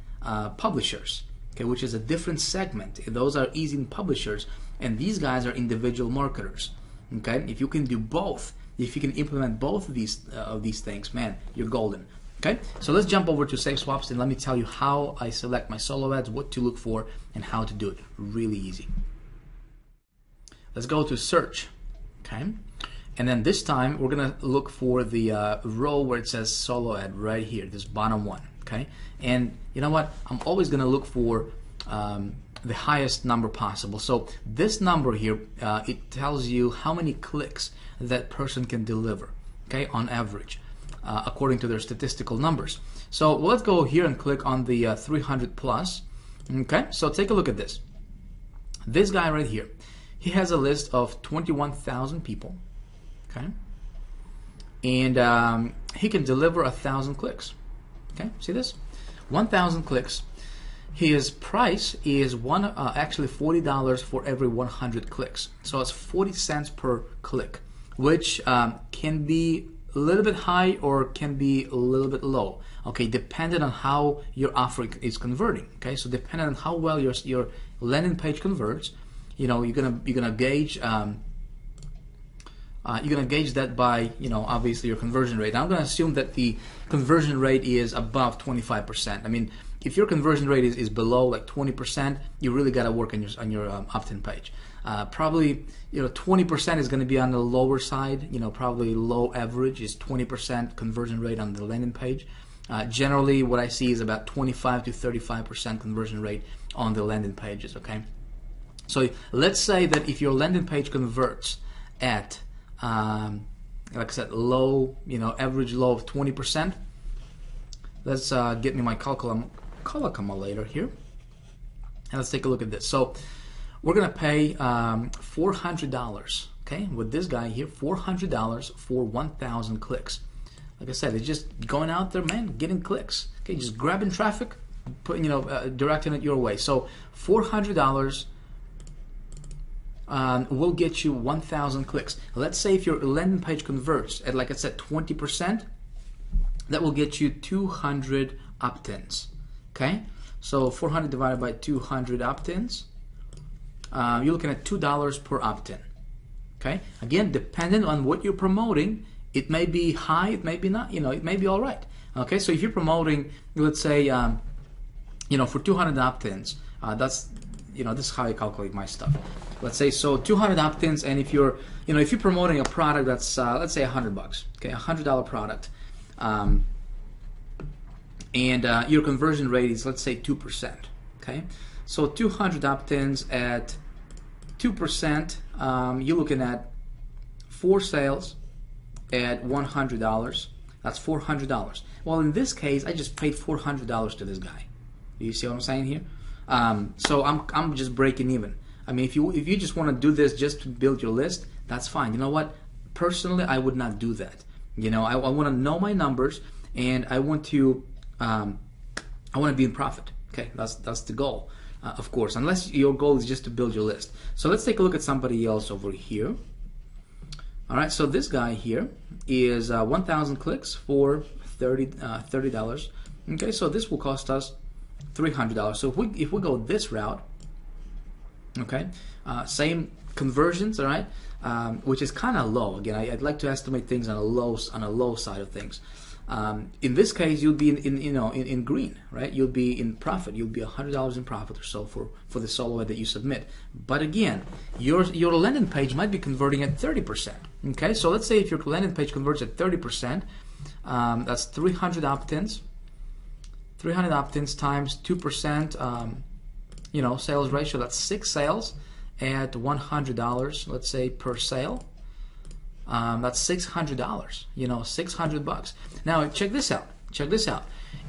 publishers, okay, which is a different segment. Those are e-zine publishers, and these guys are individual marketers. Okay, if you can do both, if you can implement both of these things, man, you're golden. Okay, so let's jump over to SafeSwaps and let me tell you how I select my solo ads, what to look for, and how to do it. Really easy. Let's go to search. Okay. And then this time we're gonna look for the row where it says solo ad right here, this bottom one. Okay, and you know what? I'm always gonna look for the highest number possible. So this number here, it tells you how many clicks that person can deliver. Okay, on average, according to their statistical numbers. So let's go here and click on the 300 plus. Okay, so take a look at this. This guy right here, he has a list of 21,000 people. Okay, and he can deliver 1,000 clicks. Okay, see this? 1,000 clicks. His price is actually $40 for every 100 clicks. So it's 40 cents per click, which can be a little bit high or can be a little bit low. Okay, depending on how your offer is converting. Okay, so depending on how well your landing page converts, you're gonna gauge. You're going to gauge that by, obviously your conversion rate. I'm going to assume that the conversion rate is above 25%. I mean, if your conversion rate is below like 20%, you really got to work on your opt-in page. Probably, 20% is going to be on the lower side. Probably low average is 20% conversion rate on the landing page. Generally, what I see is about 25 to 35% conversion rate on the landing pages. Okay, so let's say that if your landing page converts at like I said, low, average low of 20%. Let's get me my calculator here, and let's take a look at this. So we're gonna pay $400. Okay, with this guy here, $400 for 1,000 clicks. Like I said, it's just going out there, man, getting clicks. Okay, just grabbing traffic, putting, directing it your way. So $400 will get you 1,000 clicks. Let's say if your landing page converts at, like I said, 20%, that will get you 200 opt-ins. Okay, so 400 divided by 200 opt-ins, you're looking at $2 per opt-in. Okay, again, depending on what you're promoting, it may be high, it may be not. It may be all right. Okay, so if you're promoting, let's say, for 200 opt-ins, that's this is how I calculate my stuff. Let's say 200 opt-ins, and if you're promoting a product that's let's say $100, okay, $100 product, and your conversion rate is, let's say, 2%. Okay, so 200 opt-ins at 2%, you're looking at 4 sales at $100. That's $400. Well, in this case, I just paid $400 to this guy. You see what I'm saying here? So I'm just breaking even. I mean, if you just want to do this just to build your list, that's fine. You know what? Personally, I would not do that. I want to know my numbers, and I want to be in profit. Okay, that's the goal, of course. Unless your goal is just to build your list. So let's take a look at somebody else over here. All right, so this guy here is 1,000 clicks for $30. Okay, so this will cost us $300. So if we go this route, okay, same conversions, all right, which is kind of low. Again, I'd like to estimate things on a low side of things. In this case, you'll be in green, right? You'll be in profit. You'll be $100 in profit or so for the solo ad that you submit. But again, your landing page might be converting at 30%. Okay, so let's say if your landing page converts at 30%, that's 300 opt-ins. 300 opt-ins times 2%, sales ratio. That's 6 sales at $100. Let's say per sale. That's $600. $600. Now check this out.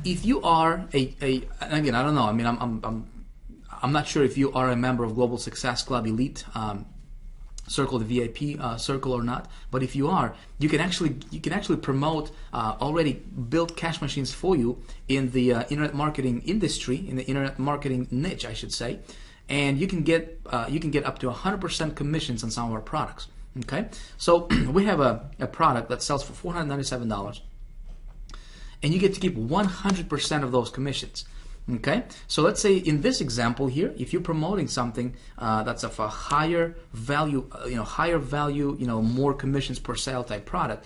If you are again, I don't know. I mean, I'm not sure if you are a member of Global Success Club Elite Circle, the VIP circle, or not. But if you are, you can actually promote already built cash machines for you in the internet marketing industry, in the internet marketing niche, I should say, and you can get up to 100% commissions on some of our products. Okay, so we have a product that sells for $497, and you get to keep 100% of those commissions. Okay, so let's say in this example here, if you're promoting something that's of a higher value, more commissions per sale type product,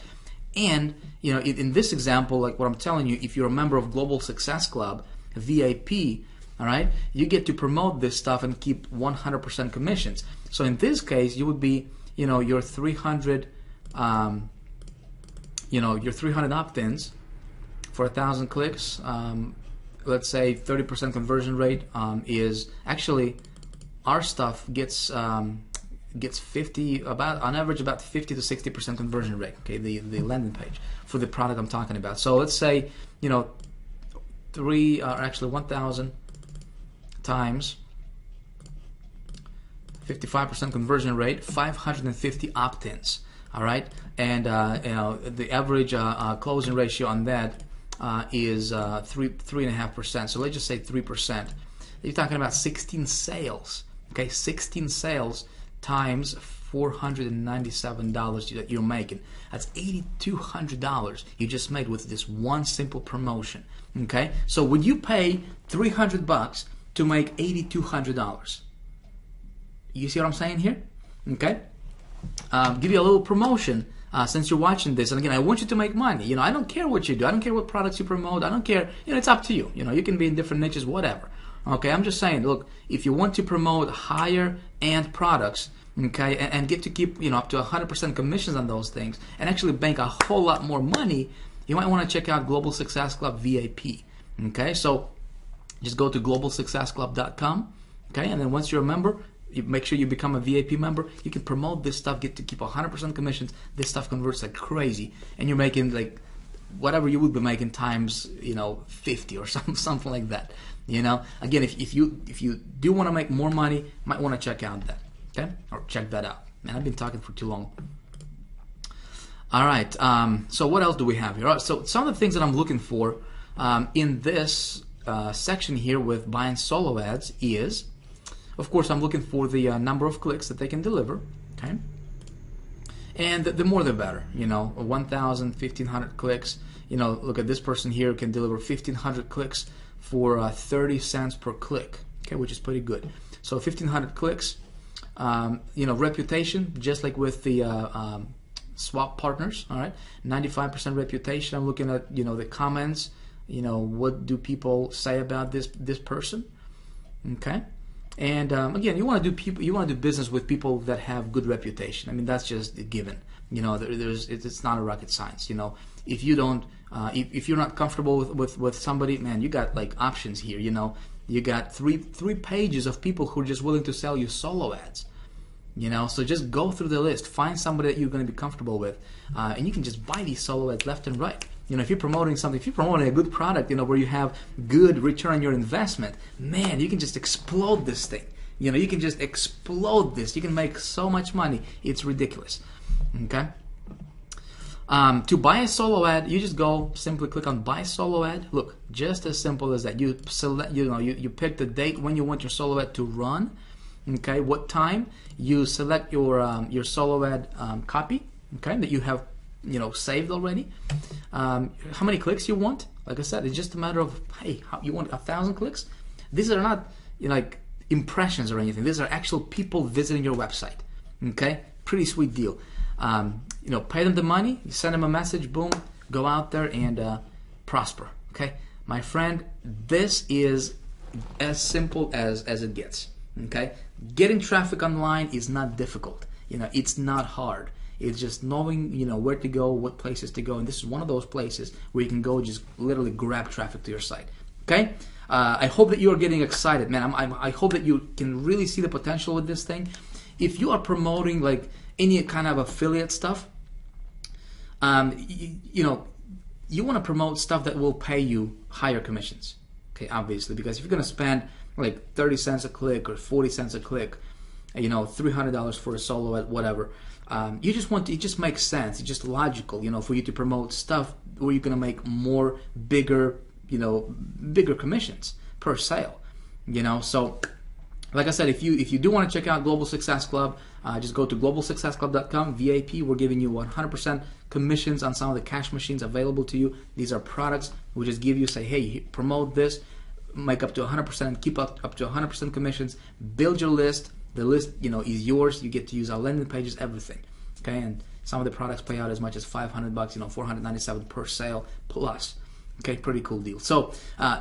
and in this example, like what I'm telling you, if you're a member of Global Success Club VIP, all right, you get to promote this stuff and keep 100% commissions. So in this case, you would be your 300 your 300 opt-ins for 1,000 clicks. Let's say 30% conversion rate is actually, our stuff gets 50, on average about 50 to 60% conversion rate. Okay, the landing page for the product I'm talking about. So let's say 1,000 times 55% conversion rate, 550 opt-ins. All right, and the average closing ratio on that is 3.5%. So let's just say 3%. You're talking about 16 sales. Okay, 16 sales times $497 that you're making. That's $8,200 you just made with this one simple promotion. Okay, so would you pay $300 to make $8,200? You see what I'm saying here? Okay, give you a little promotion. Since you're watching this, and again, I want you to make money. I don't care what you do. I don't care what products you promote. I don't care. It's up to you. You can be in different niches, whatever. Okay, I'm just saying, look, if you want to promote higher end products, okay, and get to keep, up to 100% commissions on those things, and actually bank a whole lot more money, you might want to check out Global Success Club VIP. Okay, so just go to globalsuccessclub.com. Okay, and then once you're a member, you make sure you become a VIP member. You can promote this stuff, get to keep 100% commissions. This stuff converts like crazy, and you're making like whatever you would be making times 50 or something like that. Again, if you do want to make more money, might want to check out that. Okay, or check that out. Man, I've been talking for too long. All right. So what else do we have here? All right, so some of the things that I'm looking for in this section here with buying solo ads is, Of course, I'm looking for the number of clicks that they can deliver. Okay, and the more the better. 1,000, 1,500 clicks. Look at this person here can deliver 1,500 clicks for 30 cents per click. Okay, which is pretty good. So 1,500 clicks. Reputation, just like with the swap partners. All right, 95% reputation. I'm looking at the comments. What do people say about this person? Okay. And again, you want to do business with people that have good reputation. I mean, that's just a given. It's not a rocket science. If you don't, if you're not comfortable with somebody, man, you got like options here. You got three pages of people who are just willing to sell you solo ads. So just go through the list, find somebody that you're going to be comfortable with, and you can just buy these solo ads left and right. If you're promoting something, if you're promoting a good product, where you have good return on your investment, man, you can just explode this thing. You can just explode this. You can make so much money. It's ridiculous. Okay. To buy a solo ad, you just go simply click on buy solo ad. Look, just as simple as that. You select, you pick the date when you want your solo ad to run. Okay, what time? You select your solo ad copy. Okay, that you have saved already. How many clicks you want? Like I said, it's just a matter of, hey, you want 1,000 clicks? These are not like impressions or anything. These are actual people visiting your website. Okay, pretty sweet deal. Pay them the money, you send them a message, boom, go out there and prosper. Okay, my friend, this is as simple as it gets. Okay, getting traffic online is not difficult. It's not hard. It's just knowing, where to go, what places to go, and this is one of those places where you can go just literally grab traffic to your site. Okay, I hope that you are getting excited, man. I hope that you can really see the potential with this thing. If you are promoting like any kind of affiliate stuff, you want to promote stuff that will pay you higher commissions. Okay, obviously, because if you're going to spend like 30 cents a click or 40 cents a click, $300 for a solo ad, whatever. It just makes sense. It's just logical, for you to promote stuff where you're gonna make bigger commissions per sale. So like I said, if you do want to check out Global Success Club, just go to globalsuccessclub.com. VIP, we're giving you 100% commissions on some of the cash machines available to you. These are products we just give you, say, hey, promote this, make up to 100%, keep up to 100% commissions, build your list. The list, is yours. You get to use our landing pages, everything. Okay, and some of the products pay out as much as $500, $497 per sale plus. Okay, pretty cool deal. So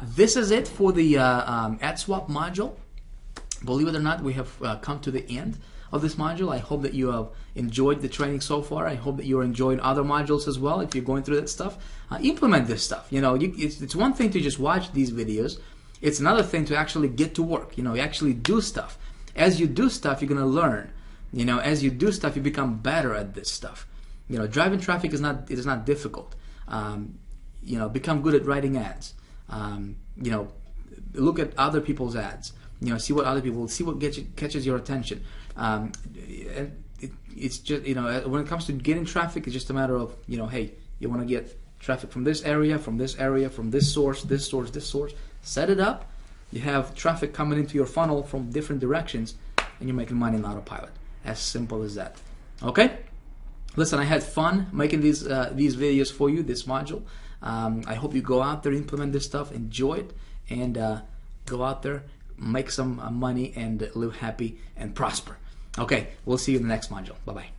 this is it for the ad swap module. Believe it or not, we have come to the end of this module. I hope that you have enjoyed the training so far. I hope that you're enjoying other modules as well. If you're going through that stuff, implement this stuff. It's one thing to just watch these videos. It's another thing to actually get to work. You actually do stuff. As you do stuff, you're gonna learn. As you do stuff, you become better at this stuff. Driving traffic is not difficult. Become good at writing ads. Look at other people's ads. See what other people see, what catches your attention. It's just when it comes to getting traffic, it's just a matter of hey, you want to get traffic from this area, from this area, from this source, this source, this source. Set it up. You have traffic coming into your funnel from different directions, and you're making money on autopilot. As simple as that. Okay? Listen, I had fun making these videos for you, this module. I hope you go out there, implement this stuff, enjoy it, and go out there, make some money, and live happy and prosper. Okay, we'll see you in the next module. Bye-bye.